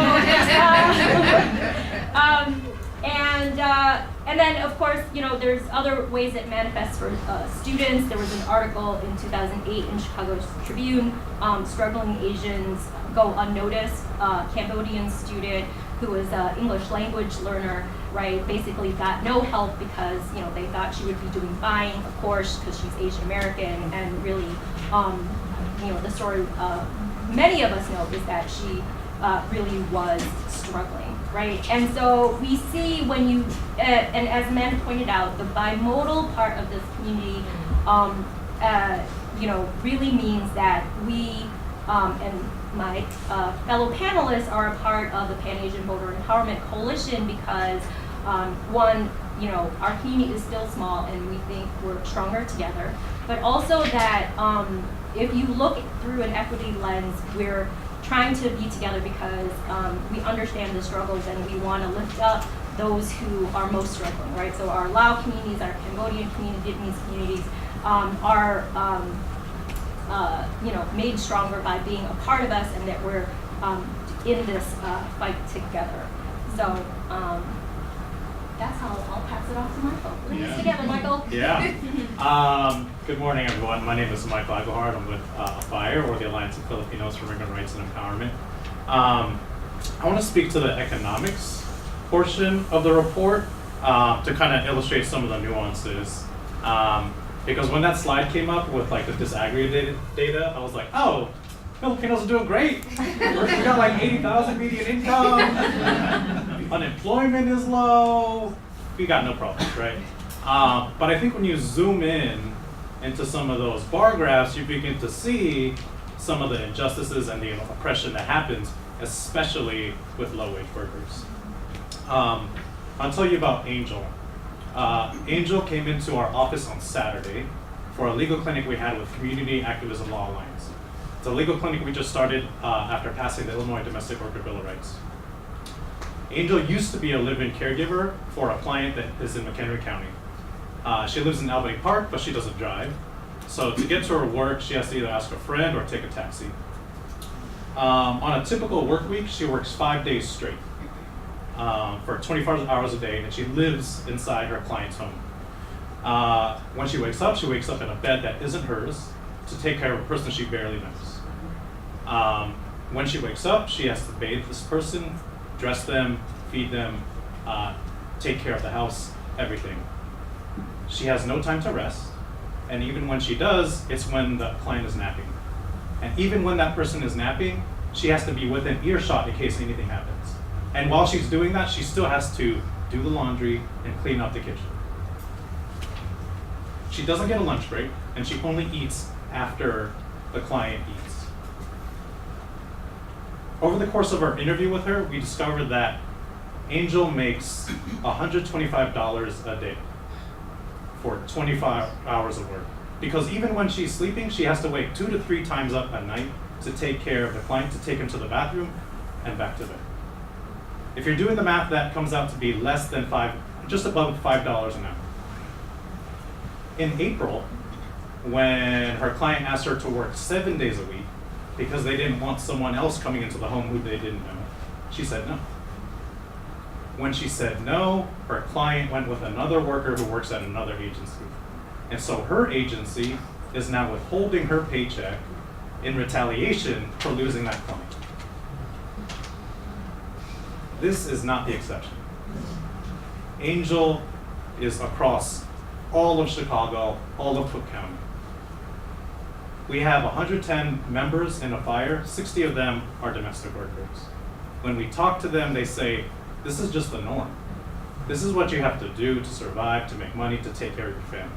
F: and then, of course, you know, there's other ways it manifests for students. There was an article in 2008 in Chicago Tribune, struggling Asians go unnoticed. Cambodian student who was an English language learner, right, basically got no help because, you know, they thought she would be doing fine, of course, because she's Asian American, and really, you know, the story many of us know is that she really was struggling, right? And so we see when you, and as Amanda pointed out, the bimodal part of this community, you know, really means that we, and my fellow panelists are a part of the Pan-Asian Voter Empowerment Coalition because, one, you know, our community is still small and we think we're stronger together, but also that if you look through an equity lens, we're trying to be together because we understand the struggles and we want to lift up those who are most struggling, right? So our Lao communities, our Cambodian community, Vietnamese communities are, you know, made stronger by being a part of us and that we're in this fight together. So that's how I'll pass it off to Michael. Bring us together, Michael.
G: Yeah. Good morning, everyone. My name is Michael Aguilar. I'm with FIRE, or the Alliance of Filipinos for Immigrant Rights and Empowerment. I want to speak to the economics portion of the report to kind of illustrate some of the nuances. Because when that slide came up with like the disaggregated data, I was like, oh, Filipinos are doing great. We got like 80,000 median income. Unemployment is low. We got no problems, right? But I think when you zoom in into some of those bar graphs, you begin to see some of the injustices and the oppression that happens, especially with low-wage workers. I'll tell you about Angel. Angel came into our office on Saturday for a legal clinic we had with Community Activism Law Alliance. It's a legal clinic we just started after passing the Illinois Domestic Worker Bill of Rights. Angel used to be a live-in caregiver for a client that is in McHenry County. She lives in Albany Park, but she doesn't drive. So to get to her work, she has to either ask a friend or take a taxi. On a typical work week, she works 5 days straight for 24 hours a day, and she lives inside her client's home. When she wakes up in a bed that isn't hers to take care of a person she barely knows. When she wakes up, she has to bathe this person, dress them, feed them, take care of the house, everything. She has no time to rest, and even when she does, it's when the client is napping. And even when that person is napping, she has to be within earshot in case anything happens. And while she's doing that, she still has to do the laundry and clean up the kitchen. She doesn't get a lunch break, and she only eats after the client eats. Over the course of our interview with her, we discovered that Angel makes $125 a day. for 25 hours of work. Because even when she's sleeping, she has to wake 2 to 3 times up at night to take care of the client, to take him to the bathroom and back to bed. If you're doing the math, that comes out to be less than just above $5 an hour. In April, when her client asked her to work 7 days a week because they didn't want someone else coming into the home who they didn't know, she said no. When she said no, her client went with another worker who works at another agency. And so her agency is now withholding her paycheck in retaliation for losing that client. This is not the exception. Angel is across all of Chicago, all of Cook County. We have 110 members in a fire, 60 of them are domestic workers. When we talk to them, they say, this is just the norm. This is what you have to do to survive, to make money, to take care of your family.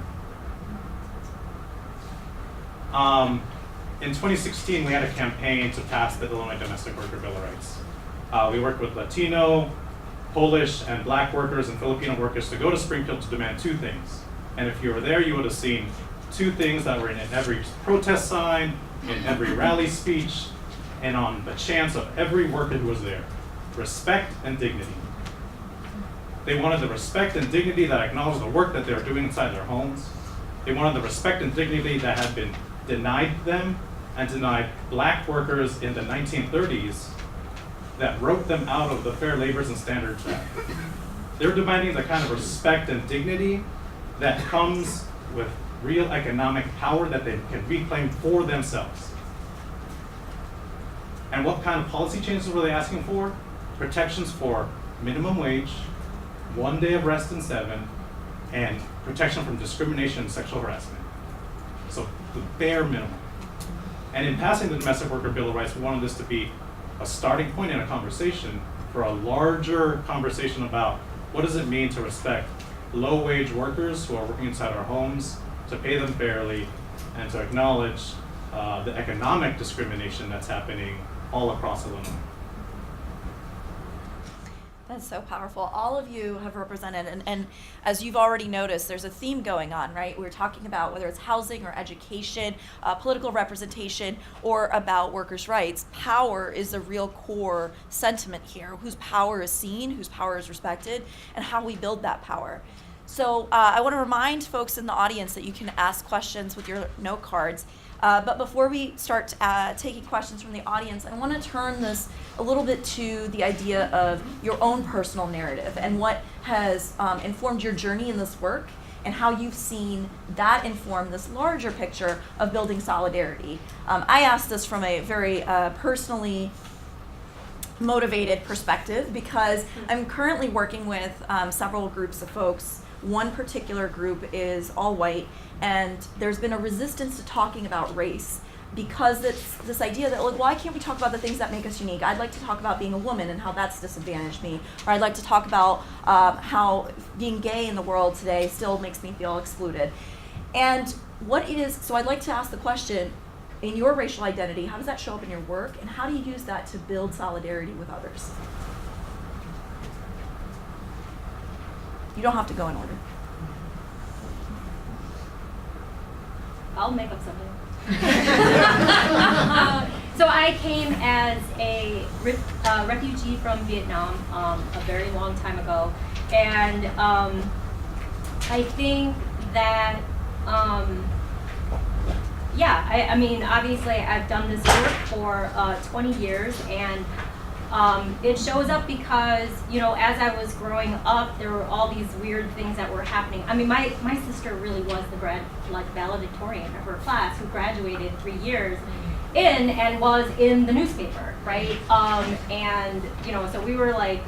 G: In 2016, we had a campaign to pass the Illinois Domestic Worker Bill of Rights. We worked with Latino, Polish, and Black workers and Filipino workers to go to Springfield to demand 2 things. And if you were there, you would have seen 2 things that were in every protest sign, in every rally speech, and on the chants of every worker who was there: respect and dignity. They wanted the respect and dignity that acknowledged the work that they were doing inside their homes. They wanted the respect and dignity that had been denied them and denied Black workers in the 1930s that wrote them out of the Fair Labor and Standards Act. They're demanding the kind of respect and dignity that comes with real economic power that they can reclaim for themselves. And what kind of policy changes were they asking for? Protections for minimum wage, 1 day of rest in 7, and protection from discrimination and sexual harassment. So the bare minimum. And in passing the Domestic Worker Bill of Rights, we wanted this to be a starting point in a conversation for a larger conversation about what does it mean to respect low-wage workers who are working inside our homes, to pay them fairly, and to acknowledge the economic discrimination that's happening all across Illinois.
D: That's so powerful. All of you have represented, and as you've already noticed, there's a theme going on, right? We're talking about whether it's housing or education, political representation, or about workers' rights. Power is the real core sentiment here. Whose power is seen, whose power is respected, and how we build that power. So I want to remind folks in the audience that you can ask questions with your note cards. But before we start taking questions from the audience, I want to turn this a little bit to the idea of your own personal narrative and what has informed your journey in this work and how you've seen that inform this larger picture of building solidarity. I asked this from a very personally motivated perspective because I'm currently working with several groups of folks. One particular group is all white, and there's been a resistance to talking about race because it's this idea that, like, why can't we talk about the things that make us unique? I'd like to talk about being a woman and how that's disadvantaged me, or I'd like to talk about how being gay in the world today still makes me feel excluded. And so I'd like to ask the question, in your racial identity, how does that show up in your work, and how do you use that to build solidarity with others? You don't have to go in order.
F: I'll make up something. So I came as a refugee from Vietnam a very long time ago, and I think that I mean, obviously I've done this work for 20 years, and it shows up because, you know, as I was growing up, there were all these weird things that were happening. I mean, my sister really was the valedictorian of her class who graduated 3 years in and was in the newspaper, right? And, you know, so we were like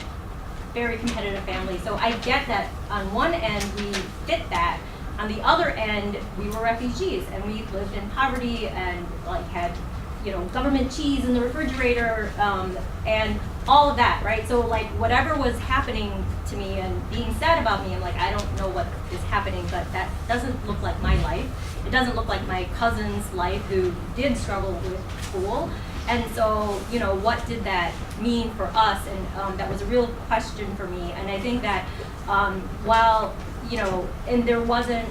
F: very competitive family. So I get that on one end we fit that. On the other end, we were refugees and we lived in poverty and like had, you know, government cheese in the refrigerator, and all of that, right? So like whatever was happening to me and being said about me, I'm like, I don't know what is happening, but that doesn't look like my life. It doesn't look like my cousin's life who did struggle with school. And so, you know, what did that mean for us? And that was a real question for me. And I think that while, and there wasn't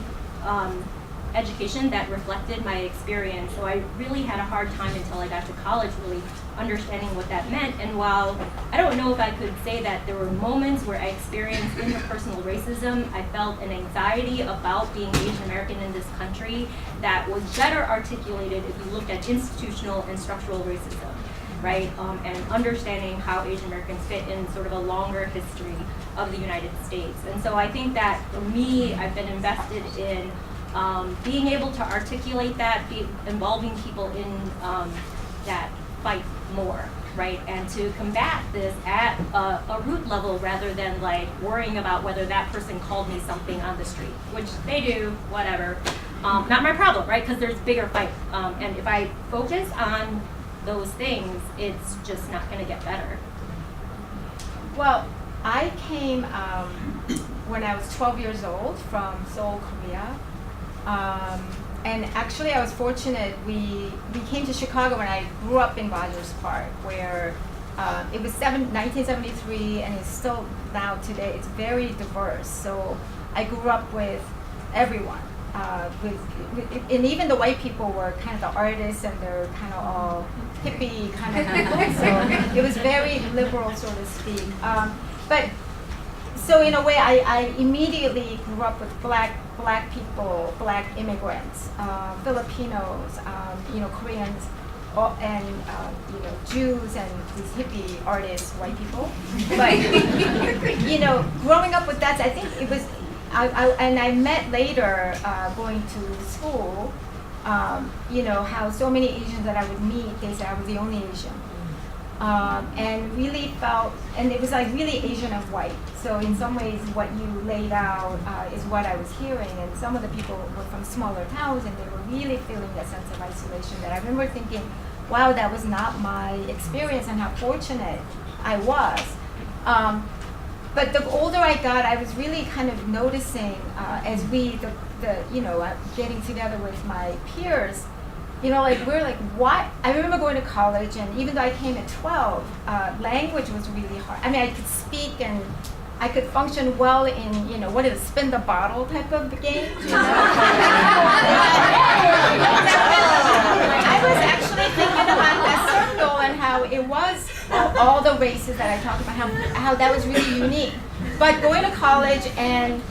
F: education that reflected my experience. So I really had a hard time until I got to college really understanding what that meant. And while I don't know if I could say that there were moments where I experienced interpersonal racism, I felt an anxiety about being Asian American in this country that was better articulated if you looked at institutional and structural racism, right? And understanding how Asian Americans fit in sort of a longer history of the United States. And so I think that for me, I've been invested in being able to articulate that, involving people in that fight more, right? And to combat this at a root level rather than like worrying about whether that person called me something on the street, which they do, whatever. Not my problem, right? Because there's bigger fight. And if I focus on those things, it's just not going to get better.
E: Well, I came when I was 12 years old from Seoul, Korea. And actually, I was fortunate. We came to Chicago when I grew up in Rogers Park, where it was 1973, and it's still now today. It's very diverse. So I grew up with everyone. And even the white people were kind of the artists, and they're kind of all hippie kind of people. So it was very liberal, so to speak. But so in a way, I immediately grew up with black people, black immigrants, Filipinos, Koreans, and Jews and these hippie artists, white people. But growing up with that, I think it was. And I met later going to school. How so many Asians that I would meet, they said I was the only Asian. And really felt, and it was like really Asian and white. So in some ways, what you laid out is what I was hearing. And some of the people were from smaller towns, and they were really feeling that sense of isolation. That I remember thinking, wow, that was not my experience, and how fortunate I was. But the older I got, I was really kind of noticing as getting together with my peers. We're like, what? I remember going to college, and even though I came at 12, language was really hard. I mean, I could speak and I could function well in, what is it, spin the bottle type of game, I was actually thinking about that circle and how it was all the races that I talked about, how that was really unique. But going to college and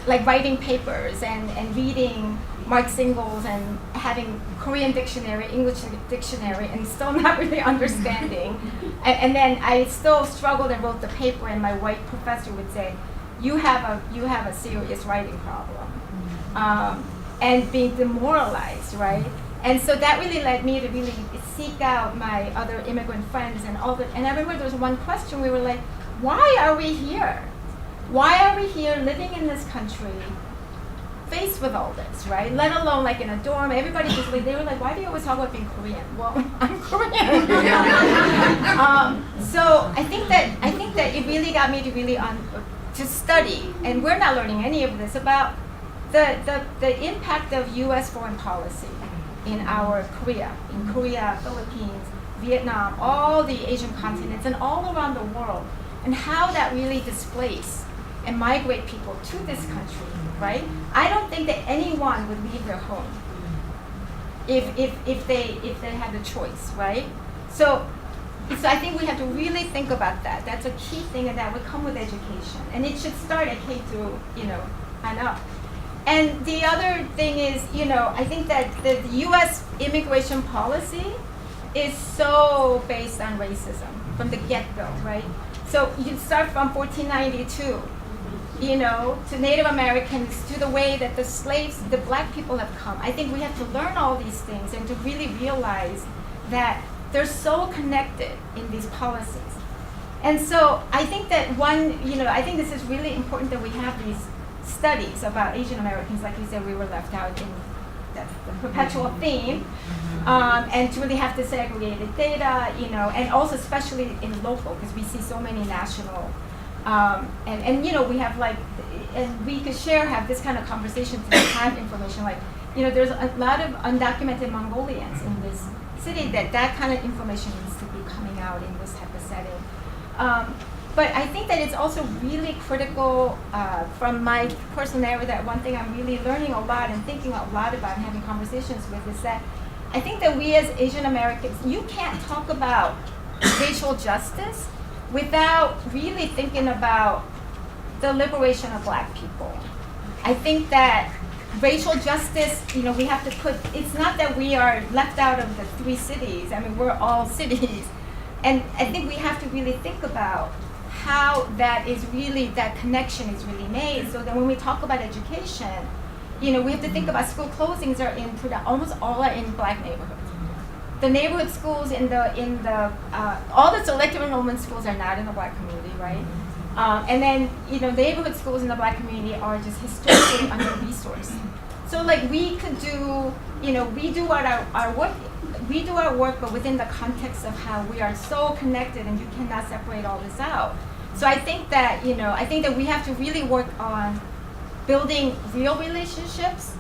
E: writing papers and reading Marx Engels and having Korean dictionary, English dictionary, and still not really understanding. And then I still struggled and wrote the paper, and my white professor would say, you have a serious writing problem. And being demoralized, right? And so that really led me to really seek out my other immigrant friends and all that. And I remember there was one question, we were like, why are we here? Why are we here living in this country faced with all this, right? Let alone like in a dorm, everybody just like, they were like, why do you always talk about being Korean? Well, I'm Korean. So I think that it really got me to really to study, and we're not learning any of this about the impact of U.S. foreign policy in our Korea, Philippines, Vietnam, all the Asian continents, and all around the world, and how that really displace and migrate people to this country, right? I don't think that anyone would leave their home if they had the choice, right? So I think we have to really think about that. That's a key thing, and that would come with education, and it should start at K through and up. And the other thing is, I think that the U.S. immigration policy is so based on racism from the get-go, right? So you start from 1492, to Native Americans, to the way that the slaves, the black people have come. I think we have to learn all these things and to really realize that they're so connected in these policies. And so I think that I think this is really important that we have these studies about Asian Americans. Like you said, we were left out in the perpetual theme, and to really have disaggregated data, and also especially in local, because we see so many national, and we have and we could have this kind of conversation to have information there's a lot of undocumented Mongolians in this city that kind of information needs to be coming out in this type of setting. But I think that it's also really critical from my personal narrative, that one thing I'm really learning a lot and thinking a lot about and having conversations with is that I think that we as Asian Americans, you can't talk about racial justice without really thinking about the liberation of Black people. I think that racial justice, we have to put, it's not that we are left out of the 3 cities. I mean, we're all cities. And I think we have to really think about how that connection is really made, so that when we talk about education, we have to think about school closings are almost all are in Black neighborhoods. The neighborhood schools all the selective enrollment schools are not in the Black community, right? And then, neighborhood schools in the Black community are just historically under-resourced. So like we could do, we do our work, but within the context of how we are so connected, and you cannot separate all this out. So I think that, we have to really work on building real relationships.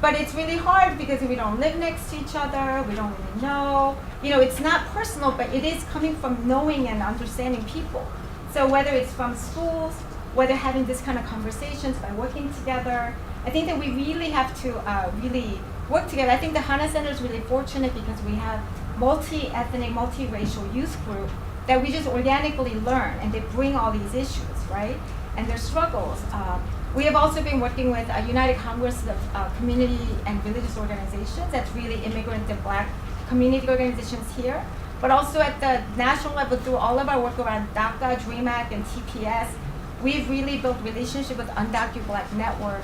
E: But it's really hard because we don't live next to each other, we don't really know. It's not personal, but it is coming from knowing and understanding people. So whether it's from schools, whether having this kind of conversations by working together, I think that we really have to really work together. I think the Hana Center is really fortunate because we have multi-ethnic, multi-racial youth group that we just organically learn, and they bring all these issues, right? And their struggles. We have also been working with United Congress of Community and Religious Organizations, that's really immigrant and Black community organizations here, but also at the national level through all of our work around DACA, DREAM Act, and TPS, we've really built relationship with Undocumented Black Network,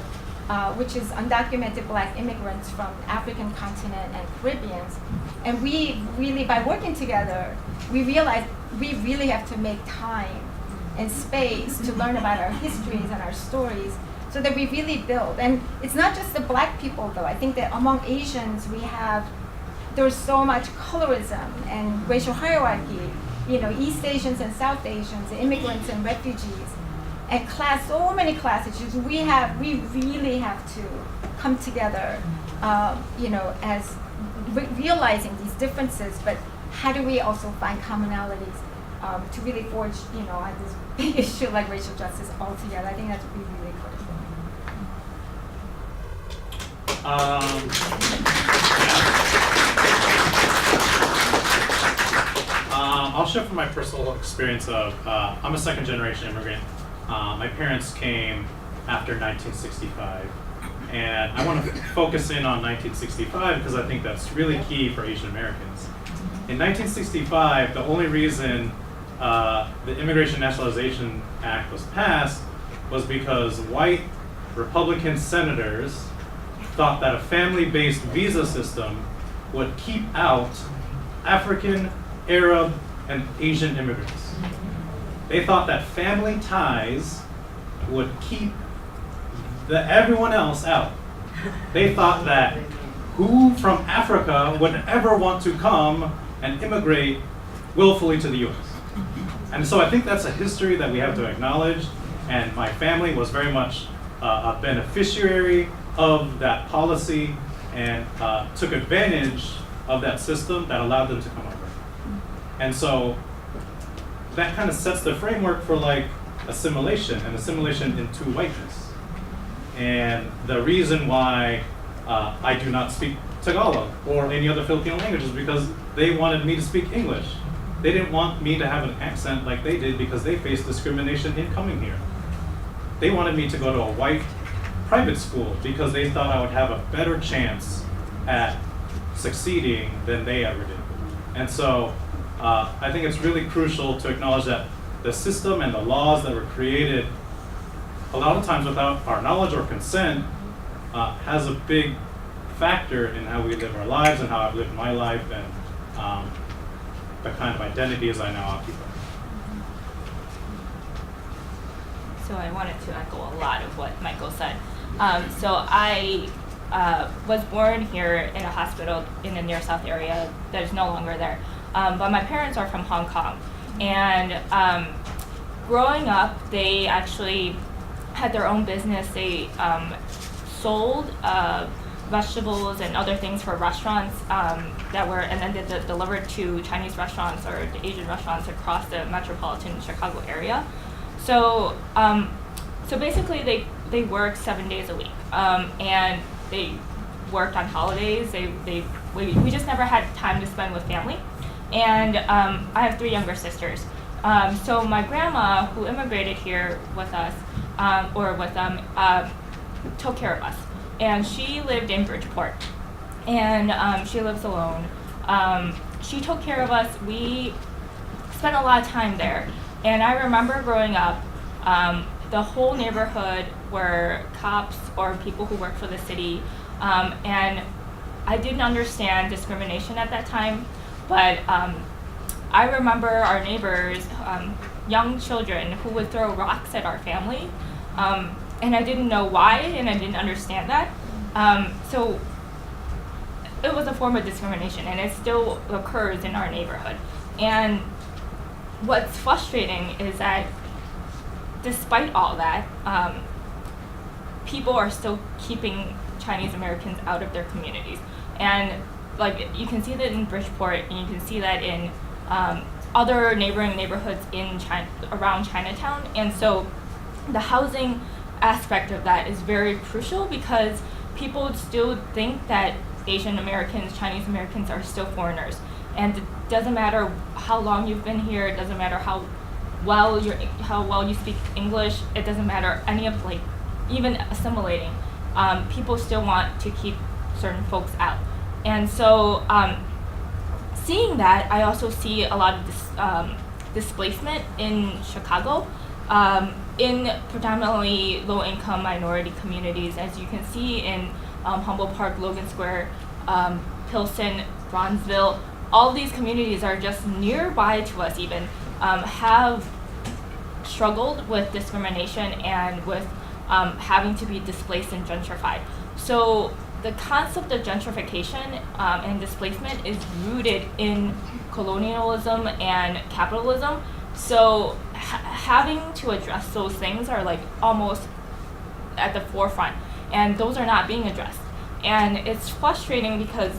E: which is undocumented Black immigrants from African continent and Caribbeans. And we really, by working together, we realized we really have to make time and space to learn about our histories and our stories so that we really build. And it's not just the Black people though. I think that among Asians there's so much colorism and racial hierarchy, East Asians and South Asians, immigrants and refugees, and so many class issues. We really have to come together, as realizing these differences, but how do we also find commonalities to really forge, on this big issue like racial justice all together? I think that's really, really
G: I'll share from my personal experience of, I'm a 2nd-generation immigrant. My parents came after 1965. And I want to focus in on 1965 because I think that's really key for Asian Americans. In 1965, the only reason the Immigration Nationalization Act was passed was because white Republican senators thought that a family-based visa system would keep out African, Arab, and Asian immigrants. They thought that family ties would keep everyone else out. They thought that who from Africa would ever want to come and immigrate willfully to the US. And so I think that's a history that we have to acknowledge, and my family was very much a beneficiary of that policy and took advantage of that system that allowed them to come over. And so that kind of sets the framework for like assimilation and assimilation into whiteness. And the reason why I do not speak Tagalog or any other Filipino language is because they wanted me to speak English. They didn't want me to have an accent like they did because they faced discrimination in coming here. They wanted me to go to a white private school because they thought I would have a better chance at succeeding than they ever did. And so I think it's really crucial to acknowledge that the system and the laws that were created a lot of times without our knowledge or consent has a big factor in how we live our lives and how I've lived my life and the kind of identities I now occupy.
C: So I wanted to echo a lot of what Michael said. So I was born here in a hospital in the near south area that is no longer there. But my parents are from Hong Kong. And growing up, they actually had their own business. They sold vegetables and other things for restaurants that were and then delivered to Chinese restaurants or the Asian restaurants across the metropolitan Chicago area. So so basically they worked 7 days a week, and they worked on holidays. We just never had time to spend with family, and I have 3 younger sisters. So my grandma, who immigrated here with us, or with them, took care of us. And she lived in Bridgeport, and she lives alone. She took care of us. We spent a lot of time there. And I remember growing up, the whole neighborhood were cops or people who worked for the city. And I didn't understand discrimination at that time, but I remember our neighbors, young children, who would throw rocks at our family. And I didn't know why, and I didn't understand that. So it was a form of discrimination, and it still occurs in our neighborhood. And what's frustrating is that despite all that, people are still keeping Chinese Americans out of their communities. And like you can see that in Bridgeport, and you can see that in other neighboring neighborhoods in around Chinatown. And so the housing aspect of that is very crucial because people still think that Asian Americans, Chinese Americans are still foreigners. And it doesn't matter how long you've been here, it doesn't matter how well you speak English, it doesn't matter any of even assimilating. People still want to keep certain folks out. And so seeing that, I also see a lot of displacement in Chicago. In predominantly low-income minority communities, as you can see in Humboldt Park, Logan Square, Pilsen, Bronzeville, all these communities are just nearby to us even, have struggled with discrimination and with having to be displaced and gentrified. So the concept of gentrification and displacement is rooted in colonialism and capitalism. So having to address those things are almost at the forefront, and those are not being addressed. And it's frustrating because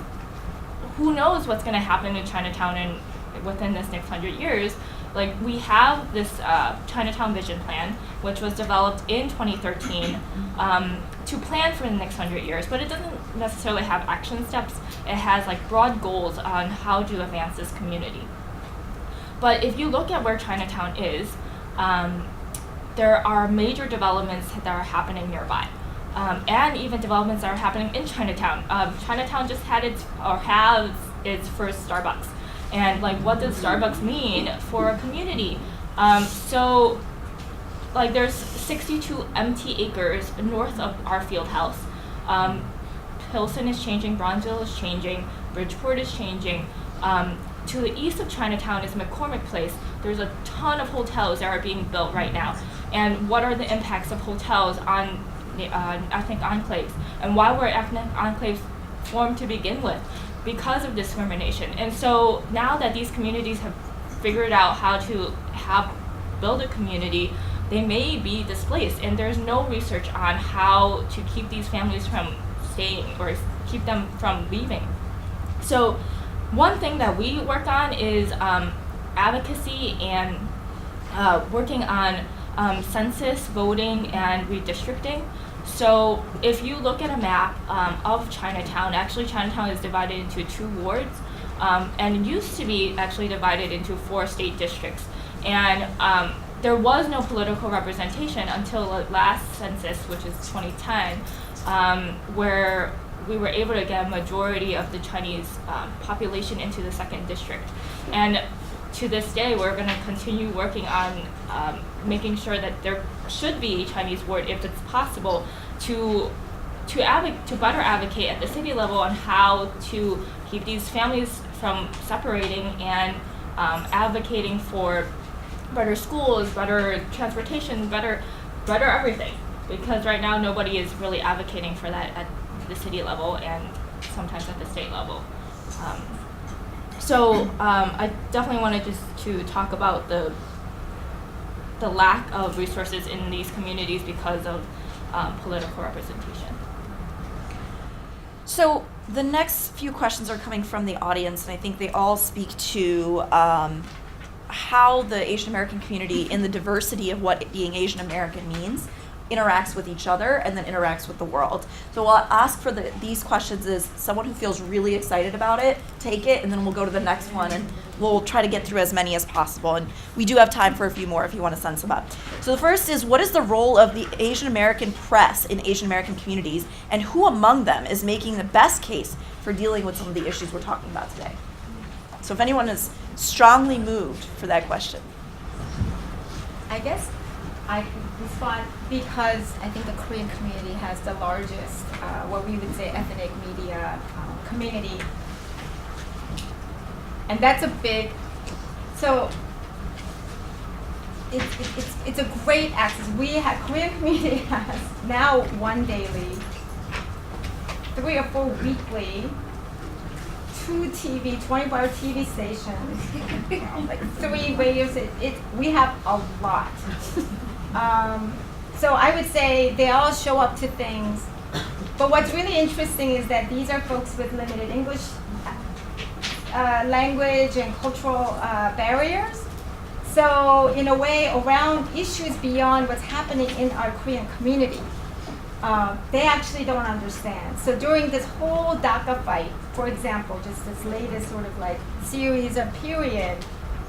C: who knows what's going to happen in Chinatown within this next 100 years. We have this Chinatown Vision Plan, which was developed in 2013 to plan for the next 100 years, but it doesn't necessarily have action steps. It has broad goals on how to advance this community. But if you look at where Chinatown is, there are major developments that are happening nearby, and even developments that are happening in Chinatown. Chinatown just has its first Starbucks, and what does Starbucks mean for a community? So there's 62 empty acres north of our field house. Pilsen is changing, Bronzeville is changing, Bridgeport is changing. To the east of Chinatown is McCormick Place. There's a ton of hotels that are being built right now. And what are the impacts of hotels on ethnic enclaves? And why were ethnic enclaves formed to begin with? Because of discrimination. And so now that these communities have figured out how to build a community, they may be displaced. And there's no research on how to keep these families from staying or keep them from leaving. So one thing that we work on is advocacy and working on census, voting, and redistricting. So if you look at a map of Chinatown, actually Chinatown is divided into 2 wards, and it used to be actually divided into 4 state districts. And there was no political representation until the last census, which is 2010, where we were able to get a majority of the Chinese population into the 2nd district. And to this day, we're going to continue working on making sure that there should be a Chinese ward if it's possible to better advocate at the city level on how to keep these families from separating and advocating for better schools, better transportation, better everything. Because right now nobody is really advocating for that at the city level and sometimes at the state level. So I definitely wanted just to talk about the lack of resources in these communities because of political representation.
D: So the next few questions are coming from the audience, and I think they all speak to how the Asian American community, in the diversity of what being Asian American means, interacts with each other and then interacts with the world. So what I'll ask for these questions is someone who feels really excited about it, take it, and then we'll go to the next one, and we'll try to get through as many as possible. And we do have time for a few more if you want to send some up. So the first is, what is the role of the Asian American press in Asian American communities, and who among them is making the best case for dealing with some of the issues we're talking about today? So if anyone is strongly moved for that question.
E: I guess I can respond because I think the Korean community has the largest, what we would say, ethnic media community. And that's a big, so it's a great access. Korean community has now 1 daily, 3 or 4 weekly, 2 TV, 24-hour TV stations, like 3 radio stations. We have a lot. So I would say they all show up to things. But what's really interesting is that these are folks with limited English language and cultural barriers. So in a way, around issues beyond what's happening in our Korean community, they actually don't understand. So during this whole DACA fight, for example, just this latest sort of like series or period,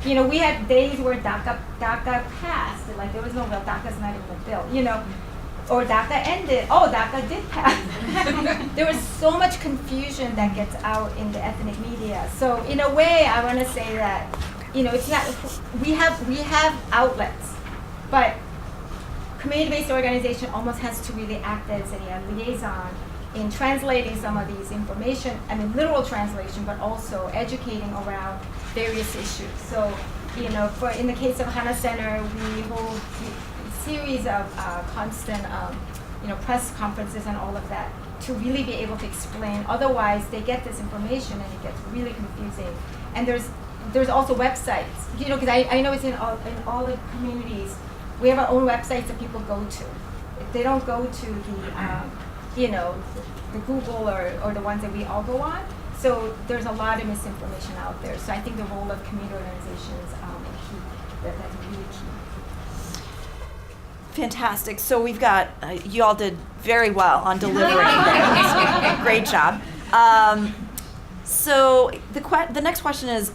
E: you know, we had days where DACA passed, like there was no bill, DACA's not even a bill, you know, or DACA ended, oh, DACA did pass. There was so much confusion that gets out in the ethnic media. So in a way, I want to say that, you know, it's not, we have outlets, but community-based organization almost has to really act as a liaison in translating some of these information, I mean literal translation, but also educating around various issues. So, you know, in the case of Hana Center, we hold a series of constant, you know, press conferences and all of that to really be able to explain. Otherwise, they get this information and it gets really confusing. And there's also websites, you know, because I know it's in all the communities. We have our own websites that people go to. They don't go to the, you know, the Google or the ones that we all go on. So there's a lot of misinformation out there. So I think the role of community organizations is key. That's really key.
D: Fantastic. So we've got, you all did very well on delivering that. Great job. So the next question is,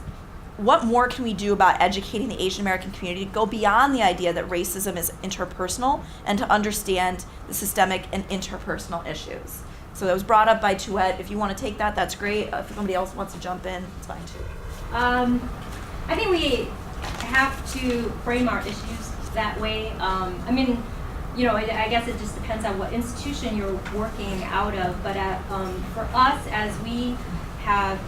D: what more can we do about educating the Asian American community to go beyond the idea that racism is interpersonal and to understand the systemic and interpersonal issues? So that was brought up by Tuet. If you want to take that, that's great. If somebody else wants to jump in, it's fine too.
F: I think we have to frame our issues that way. I mean, you know, I guess it just depends on what institution you're working out of. But for us, as we have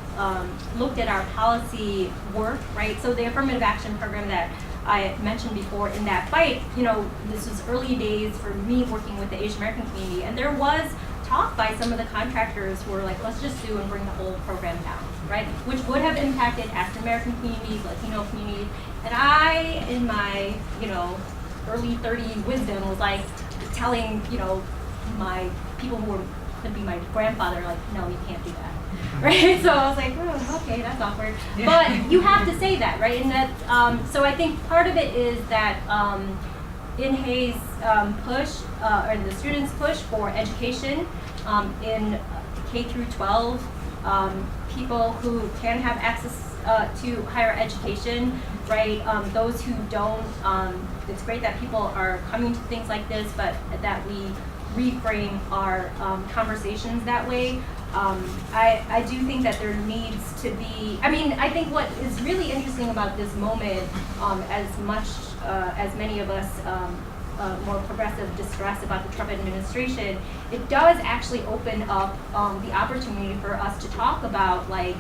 F: looked at our policy work, right? So the affirmative action program that I mentioned before in that fight, you know, this was early days for me working with the Asian American community, and there was talk by some of the contractors who were like, let's just sue and bring the whole program down, right? Which would have impacted Asian American communities, Latino communities, and I, in my, you know, early 30 wisdom, was like telling, you know, my people who could be my grandfather, like, no, you can't do that. Right, so I was like, oh, okay, that's awkward. But you have to say that, right? And that, so I think part of it is that in Hayes' push, or the students' push for education in K through 12, people who can have access to higher education, right? Those who don't, it's great that people are coming to things like this, but that we reframe our conversations that way. I do think that there needs to be, I mean, I think what is really interesting about this moment, as much as many of us more progressive distress about the Trump administration, it does actually open up the opportunity for us to talk about, like,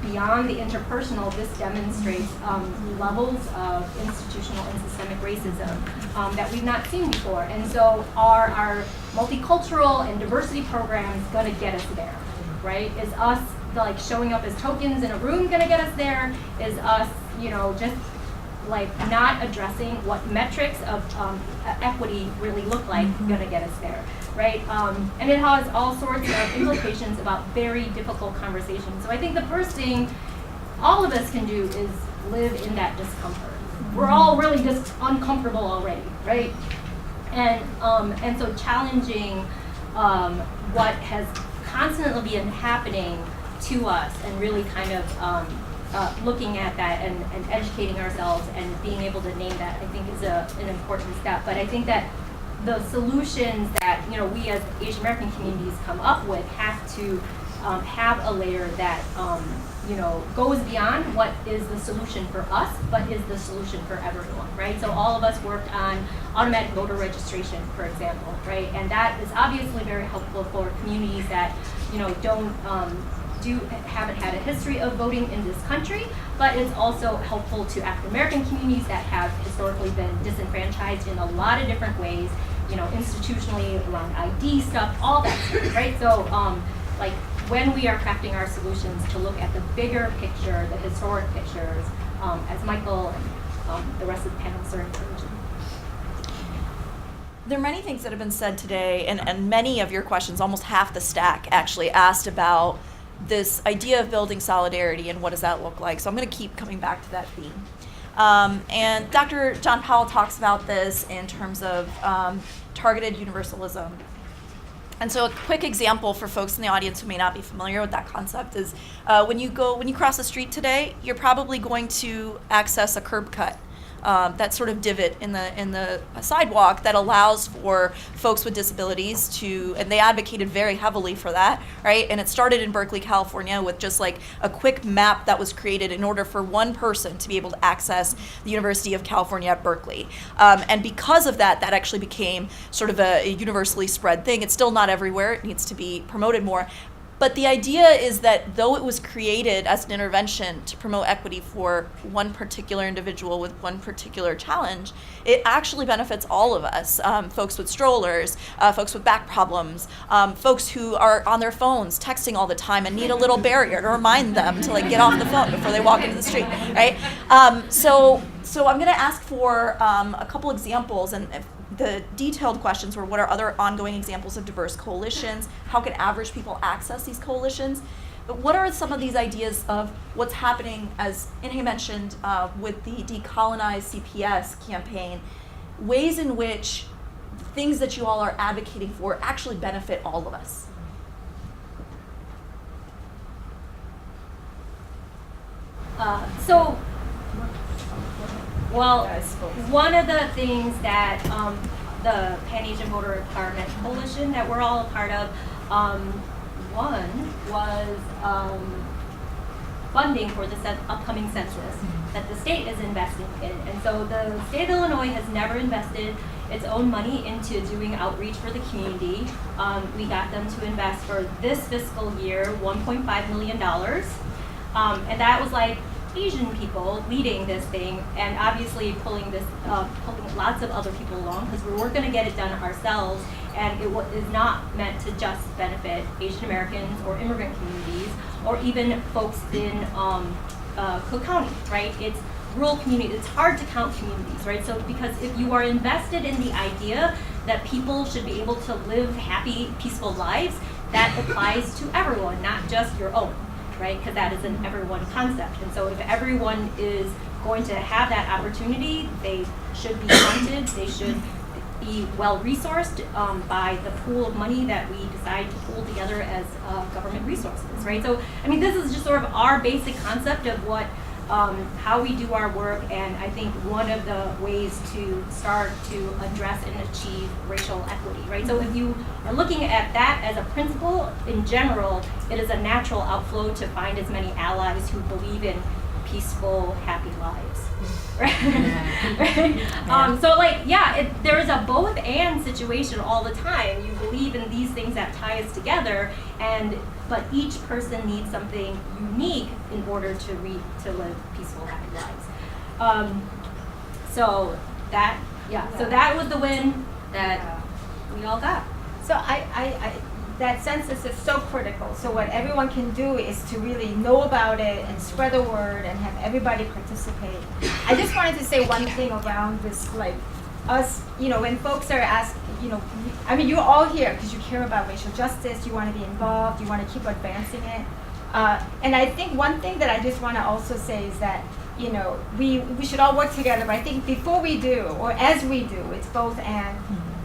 F: beyond the interpersonal, this demonstrates levels of institutional and systemic racism that we've not seen before. And so are our multicultural and diversity programs going to get us there, right? Is us like showing up as tokens in a room going to get us there? Is us, you know, just like not addressing what metrics of equity really look like going to get us there? right? And it has all sorts of implications about very difficult conversations. So I think the first thing all of us can do is live in that discomfort. We're all really just uncomfortable already, right? And so challenging what has constantly been happening to us and really kind of looking at that and educating ourselves and being able to name that, I think is an important step. But I think that the solutions that we as Asian American communities come up with have to have a layer that goes beyond what is the solution for us, but is the solution for everyone, right? So all of us worked on automatic voter registration, for example, right? And that is obviously very helpful for communities that haven't had a history of voting in this country, but it's also helpful to African American communities that have historically been disenfranchised in a lot of different ways, institutionally around ID stuff, all that stuff, right? So when we are crafting our solutions to look at the bigger picture, the historic pictures, as Michael and the rest of the panelists are encouraging.
D: There are many things that have been said today, and many of your questions, almost half the stack actually, asked about this idea of building solidarity and what does that look like. So I'm going to keep coming back to that theme. And Dr. John Powell talks about this in terms of targeted universalism. And so a quick example for folks in the audience who may not be familiar with that concept is when you cross the street today, you're probably going to access a curb cut. That sort of divot in the sidewalk that allows for folks with disabilities to, and they advocated very heavily for that, right? And it started in Berkeley, California with just like a quick map that was created in order for one person to be able to access the University of California at Berkeley. And because of that, that actually became sort of a universally spread thing. It's still not everywhere. It needs to be promoted more. But the idea is that though it was created as an intervention to promote equity for one particular individual with one particular challenge, it actually benefits all of us, folks with strollers, folks with back problems, folks who are on their phones texting all the time and need a little barrier to remind them to get off the phone before they walk into the street, right? So I'm going to ask for a couple examples, and the detailed questions were what are other ongoing examples of diverse coalitions? How can average people access these coalitions? But what are some of these ideas of what's happening, as Inhe mentioned, with the Decolonize CPS campaign, ways in which things that you all are advocating for actually benefit all of us?
F: One of the things that the Pan-Asian Voter Empowerment Coalition that we're all a part of, one was funding for the upcoming census that the state is investing in. And so the state of Illinois has never invested its own money into doing outreach for the community. We got them to invest for this fiscal year $1.5 million. And that was Asian people leading this thing, and obviously pulling lots of other people along, because we weren't going to get it done ourselves, and it is not meant to just benefit Asian Americans or immigrant communities, or even folks in Cook County, right? It's rural communities. It's hard to count communities, right? So because if you are invested in the idea that people should be able to live happy, peaceful lives, that applies to everyone, not just your own, right? Because that is an everyone concept. And so if everyone is going to have that opportunity, they should be funded, they should be well resourced by the pool of money that we decide to pool together as government resources, right? So, I mean, this is just sort of our basic concept of what, how we do our work, and I think one of the ways to start to address and achieve racial equity, right? So if you are looking at that as a principle, in general, it is a natural outflow to find as many allies who believe in peaceful, happy lives. Right? There is a both and situation all the time. You believe in these things that tie us together, but each person needs something unique in order to live peaceful, happy lives. So that was the win that we all got.
E: So that census is so critical. So what everyone can do is to really know about it and spread the word and have everybody participate. I just wanted to say one thing around this us, when folks are asked, I mean, you're all here because you care about racial justice, you want to be involved, you want to keep advancing it. And I think one thing that I just want to also say is that, we should all work together, but I think before we do, or as we do, it's both and,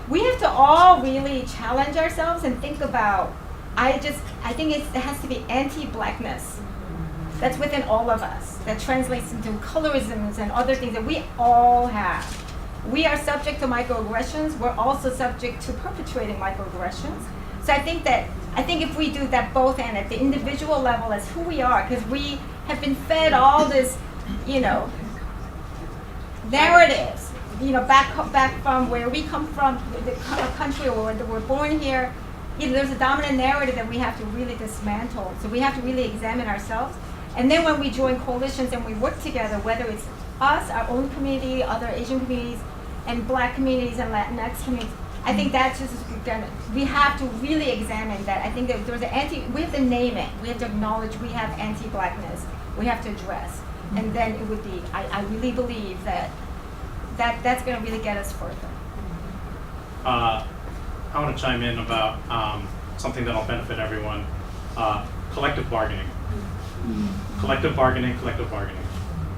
E: we have to all really challenge ourselves and think about, I think it has to be anti-blackness. That's within all of us. That translates into colorisms and other things that we all have. We are subject to microaggressions. We're also subject to perpetuating microaggressions. So I think if we do that both and at the individual level as who we are, because we have been fed all this, narratives, back from where we come from, the country where we're born here. There's a dominant narrative that we have to really dismantle. So we have to really examine ourselves. And then when we join coalitions and we work together, whether it's us, our own community, other Asian communities, and Black communities and Latinx communities, I think that's just we have to really examine that. I think that we have to name it. We have to acknowledge we have anti-Blackness. We have to address. And then it would be, I really believe that's going to really get us further.
G: I want to chime in about something that'll benefit everyone. Collective bargaining. Collective bargaining.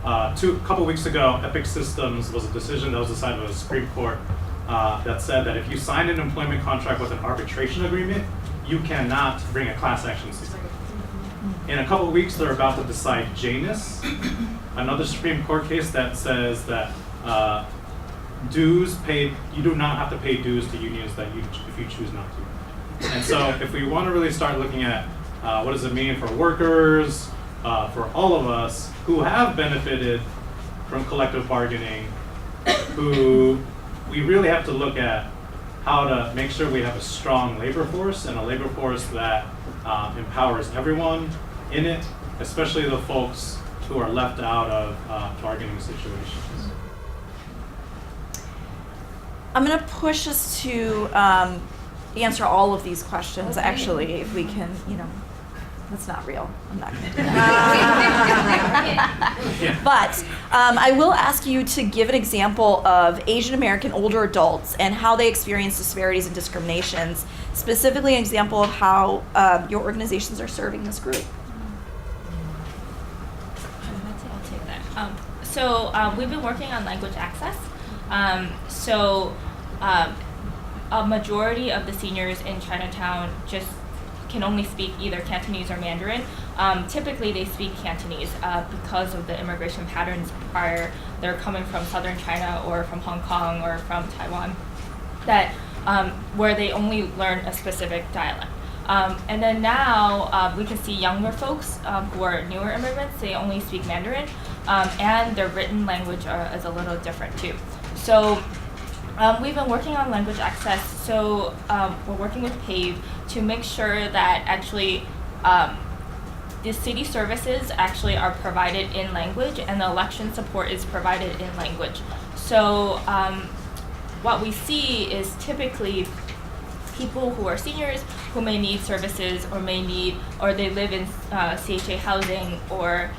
G: A couple weeks ago, Epic Systems was a decision that was decided by the Supreme Court that said that if you sign an employment contract with an arbitration agreement, you cannot bring a class action suit. In a couple of weeks, they're about to decide Janus, another Supreme Court case that says that dues paid, you do not have to pay dues to unions if you choose not to. And so if we want to really start looking at what does it mean for workers, for all of us who have benefited from collective bargaining, who we really have to look at how to make sure we have a strong labor force and a labor force that empowers everyone in it, especially the folks who are left out of bargaining situations.
D: I'm going to push us to answer all of these questions, actually, if we can, that's not real. I'm not going to do that. But I will ask you to give an example of Asian American older adults and how they experience disparities and discriminations, specifically an example of how your organizations are serving this group.
C: I'll take that. So we've been working on language access. A majority of the seniors in Chinatown just can only speak either Cantonese or Mandarin. Typically they speak Cantonese because of the immigration patterns prior. They're coming from southern China or from Hong Kong or from Taiwan, that where they only learn a specific dialect. And then now we can see younger folks who are newer immigrants, they only speak Mandarin, and their written language is a little different too. So we've been working on language access, so we're working with PAVE to make sure that actually the city services actually are provided in language and the election support is provided in language. So what we see is typically people who are seniors who may need services or they live in CHA housing or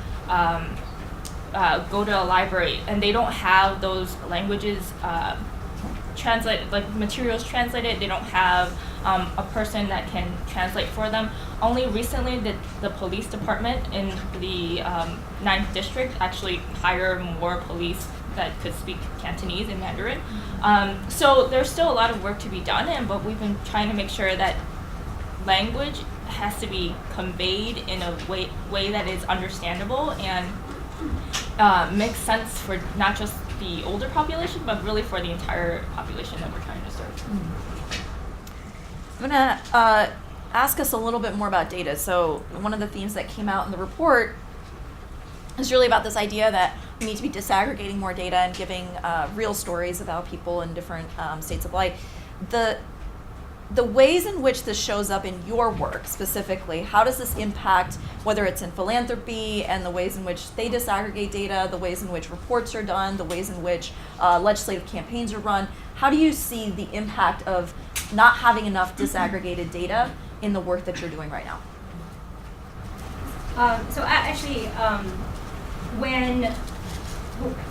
C: go to a library and they don't have those languages translated, like materials translated. They don't have a person that can translate for them. Only recently did the police department in the 9th district actually hire more police that could speak Cantonese and Mandarin. So there's still a lot of work to be done, but we've been trying to make sure that language has to be conveyed in a way that is understandable and makes sense for not just the older population, but really for the entire population that we're trying to serve.
D: I'm going to ask us a little bit more about data. So one of the themes that came out in the report is really about this idea that we need to be disaggregating more data and giving real stories about people in different states of life. The ways in which this shows up in your work specifically, how does this impact whether it's in philanthropy and the ways in which they disaggregate data, the ways in which reports are done, the ways in which legislative campaigns are run? How do you see the impact of not having enough disaggregated data in the work that you're doing right now?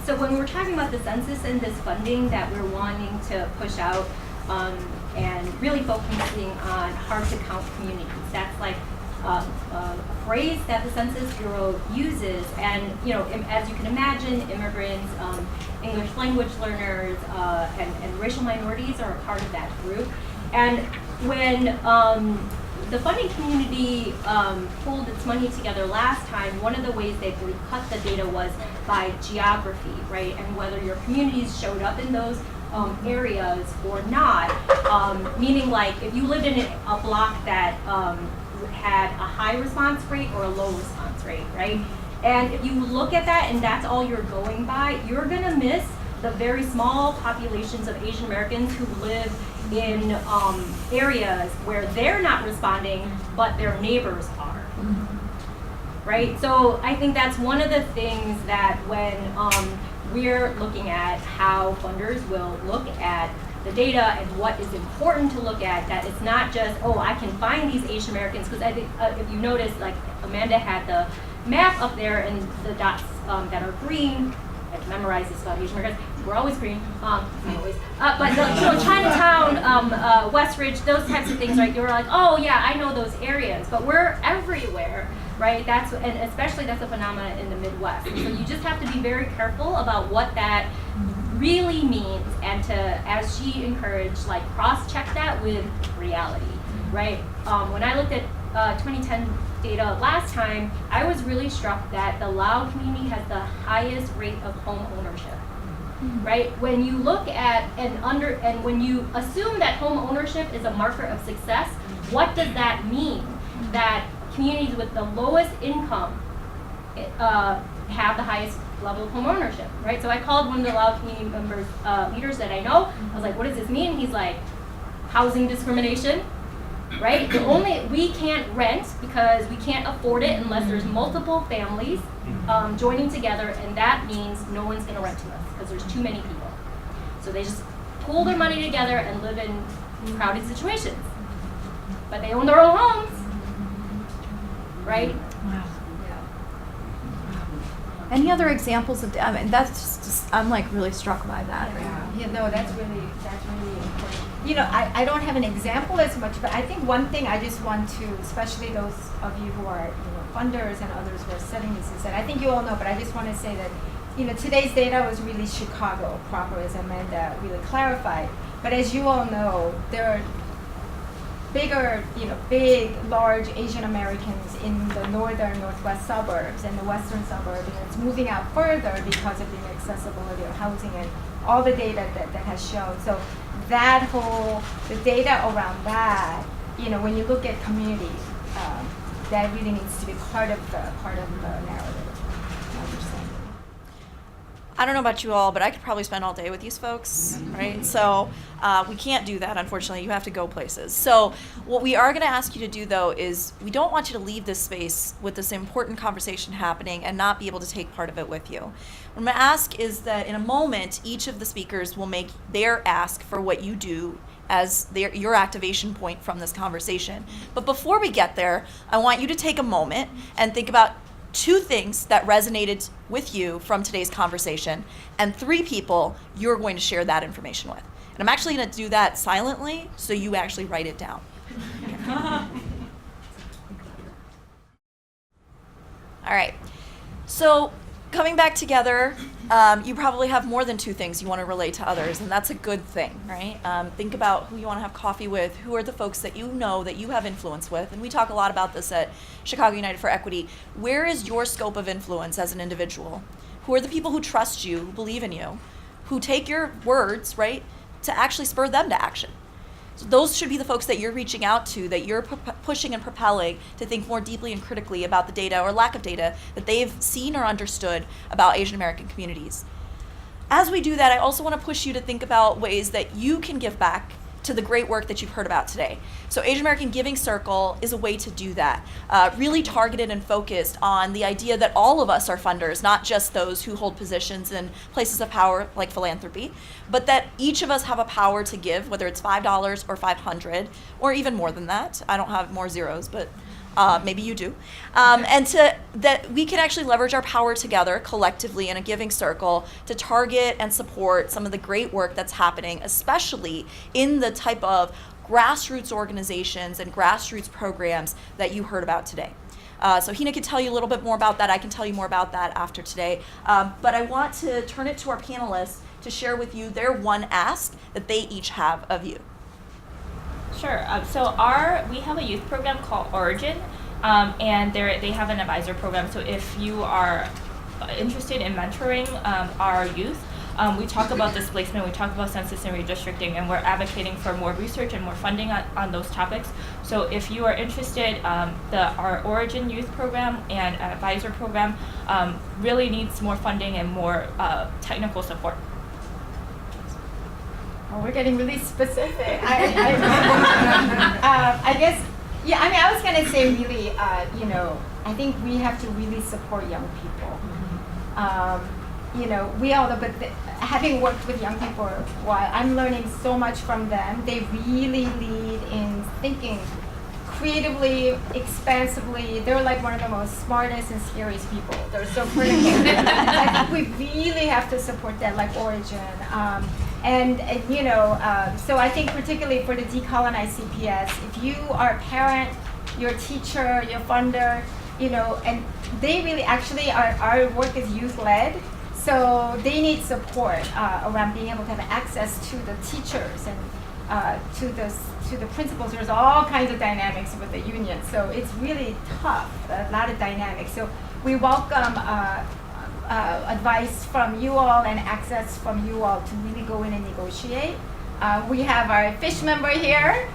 F: so when we're talking about the census and this funding that we're wanting to push out, and really focusing on hard to count communities, that's like a phrase that the Census Bureau uses, and as you can imagine, immigrants, English language learners, and racial minorities are a part of that group. And when the funding community pulled its money together last time, one of the ways they cut the data was by geography, right? And whether your communities showed up in those areas or not, meaning like if you lived in a block that had a high response rate or a low response rate, right? And if you look at that and that's all you're going by, you're gonna miss the very small populations of Asian Americans who live in areas where they're not responding, but their neighbors are, right? So I think that's one of the things that when we're looking at how funders will look at the data and what is important to look at, that it's not just, oh, I can find these Asian Americans, because I think if you notice, like Amanda had the map up there and the dots that are green, I've memorized this about Asian Americans, we're always green, not always, but Chinatown, Westridge, those types of things, right? You're like, oh yeah, I know those areas, but we're everywhere, right? And especially that's a phenomenon in the Midwest. And so you just have to be very careful about what that really means, and to, as she encouraged, like cross-check that with reality, right? When I looked at 2010 data last time, I was really struck that the Lao community has the highest rate of home ownership, right? When you look at and when you assume that home ownership is a marker of success, what does that mean? That communities with the lowest income have the highest level of home ownership, right? So I called one of the Lao community members, leaders that I know. I was like, what does this mean? He's like, housing discrimination, right? We can't rent because we can't afford it unless there's multiple families joining together, and that means no one's gonna rent to us because there's too many people. So they just pool their money together and live in crowded situations. But they own their own homes, right?
D: Wow. Any other examples of, I mean, that's just I'm like really struck by that.
E: Yeah, no, that's really important. I don't have an example as much, but I think one thing I just want to, especially those of you who are funders and others who are studying this, is that I think you all know, but I just want to say that today's data was really Chicago proper, as Amanda really clarified. But as you all know, there are bigger, big, large Asian Americans in the northern, northwest suburbs and the western suburbs, and it's moving out further because of the inaccessibility of housing and all the data that has shown. So the data around that, when you look at communities, that really needs to be part of the narrative.
D: I don't know about you all, but I could probably spend all day with these folks, right? So we can't do that, unfortunately. You have to go places. So what we are going to ask you to do, though, is we don't want you to leave this space with this important conversation happening and not be able to take part of it with you. What I'm going to ask is that in a moment, each of the speakers will make their ask for what you do as your activation point from this conversation. But before we get there, I want you to take a moment and think about 2 things that resonated with you from today's conversation, and 3 people you're going to share that information with. And I'm actually going to do that silently, so you actually write it down. All right. So coming back together, you probably have more than 2 things you want to relate to others, and that's a good thing, right? Think about who you want to have coffee with, who are the folks that you know that you have influence with, and we talk a lot about this at Chicago United for Equity. Where is your scope of influence as an individual? Who are the people who trust you, who believe in you, who take your words, right, to actually spur them to action? So those should be the folks that you're reaching out to, that you're pushing and propelling to think more deeply and critically about the data or lack of data that they've seen or understood about Asian American communities. As we do that, I also want to push you to think about ways that you can give back to the great work that you've heard about today. So Asian American Giving Circle is a way to do that, really targeted and focused on the idea that all of us are funders, not just those who hold positions in places of power like philanthropy, but that each of us have a power to give, whether it's $5 or $500 or even more than that. I don't have more zeros, but maybe you do, and that we can actually leverage our power together collectively in a giving circle to target and support some of the great work that's happening, especially in the type of grassroots organizations and grassroots programs that you heard about today. So Hina can tell you a little bit more about that. I can tell you more about that after today. But I want to turn it to our panelists to share with you their one ask that they each have of you.
C: Sure. So we have a youth program called Origin, and they have an advisor program. So if you are interested in mentoring our youth, we talk about displacement, we talk about census and redistricting, and we're advocating for more research and more funding on those topics. So if you are interested, our Origin Youth Program and Advisor Program really needs more funding and more technical support.
E: Oh, we're getting really specific. I guess, yeah, I mean, I was going to say really, I think we have to really support young people. We all know, but having worked with young people for a while, I'm learning so much from them. They really lead in thinking creatively, expansively. They're like one of the most smartest and scariest people. They're so critical. I think we really have to support that, like Origin. So I think particularly for the decolonized CPS, if you are a parent, you're a teacher, you're a funder, and they really actually, our work is youth-led, so they need support around being able to have access to the teachers and to the principals. There's all kinds of dynamics with the union, so it's really tough, a lot of dynamics. So we welcome advice from you all and access from you all to really go in and negotiate. We have our fish member here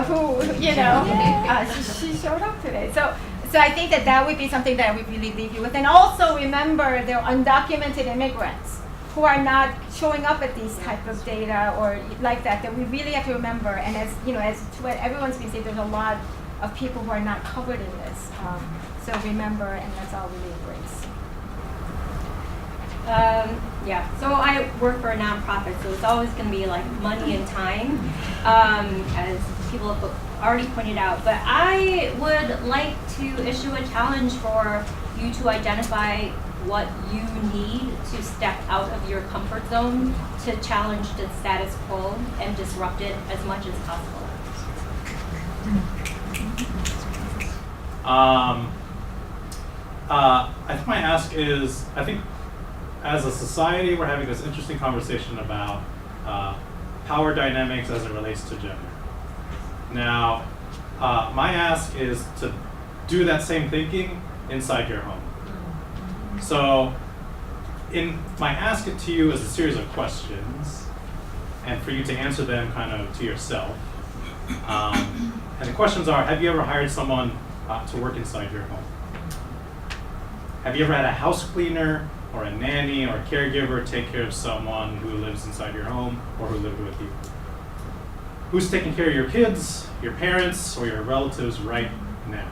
E: who, she showed up today. So I think that would be something that we really leave you with. And also remember, they're undocumented immigrants who are not showing up at these type of data or like that we really have to remember. And as to what everyone's been saying, there's a lot of people who are not covered in this. So remember, and let's all really embrace.
F: So I work for a nonprofit, so it's always going to be like money and time, as people have already pointed out. But I would like to issue a challenge for you to identify what you need to step out of your comfort zone to challenge the status quo and disrupt it as much as possible.
G: I think my ask is, as a society, we're having this interesting conversation about power dynamics as it relates to gender. Now, my ask is to do that same thinking inside your home. So, my ask to you is a series of questions, and for you to answer them kind of to yourself. And the questions are, have you ever hired someone to work inside your home? Have you ever had a house cleaner or a nanny or a caregiver take care of someone who lives inside your home or who lived with you? Who's taking care of your kids, your parents, or your relatives right now?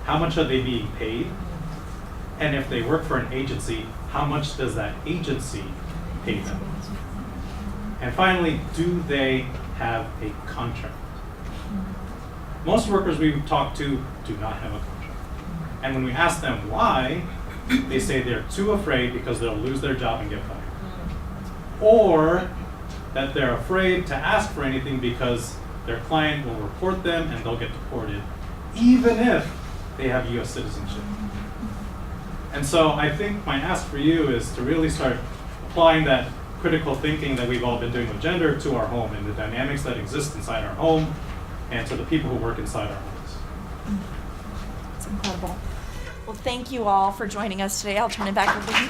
G: How much are they being paid? And if they work for an agency, how much does that agency pay them? And finally, do they have a contract? Most workers we've talked to do not have a contract. And when we ask them why, they say they're too afraid because they'll lose their job and get fired. Or that they're afraid to ask for anything because their client will report them and they'll get deported, even if they have US citizenship. And so I think my ask for you is to really start applying that critical thinking that we've all been doing with gender to our home and the dynamics that exist inside our home and to the people who work inside our homes.
D: It's incredible. Well, thank you all for joining us today. I'll turn it back over to you.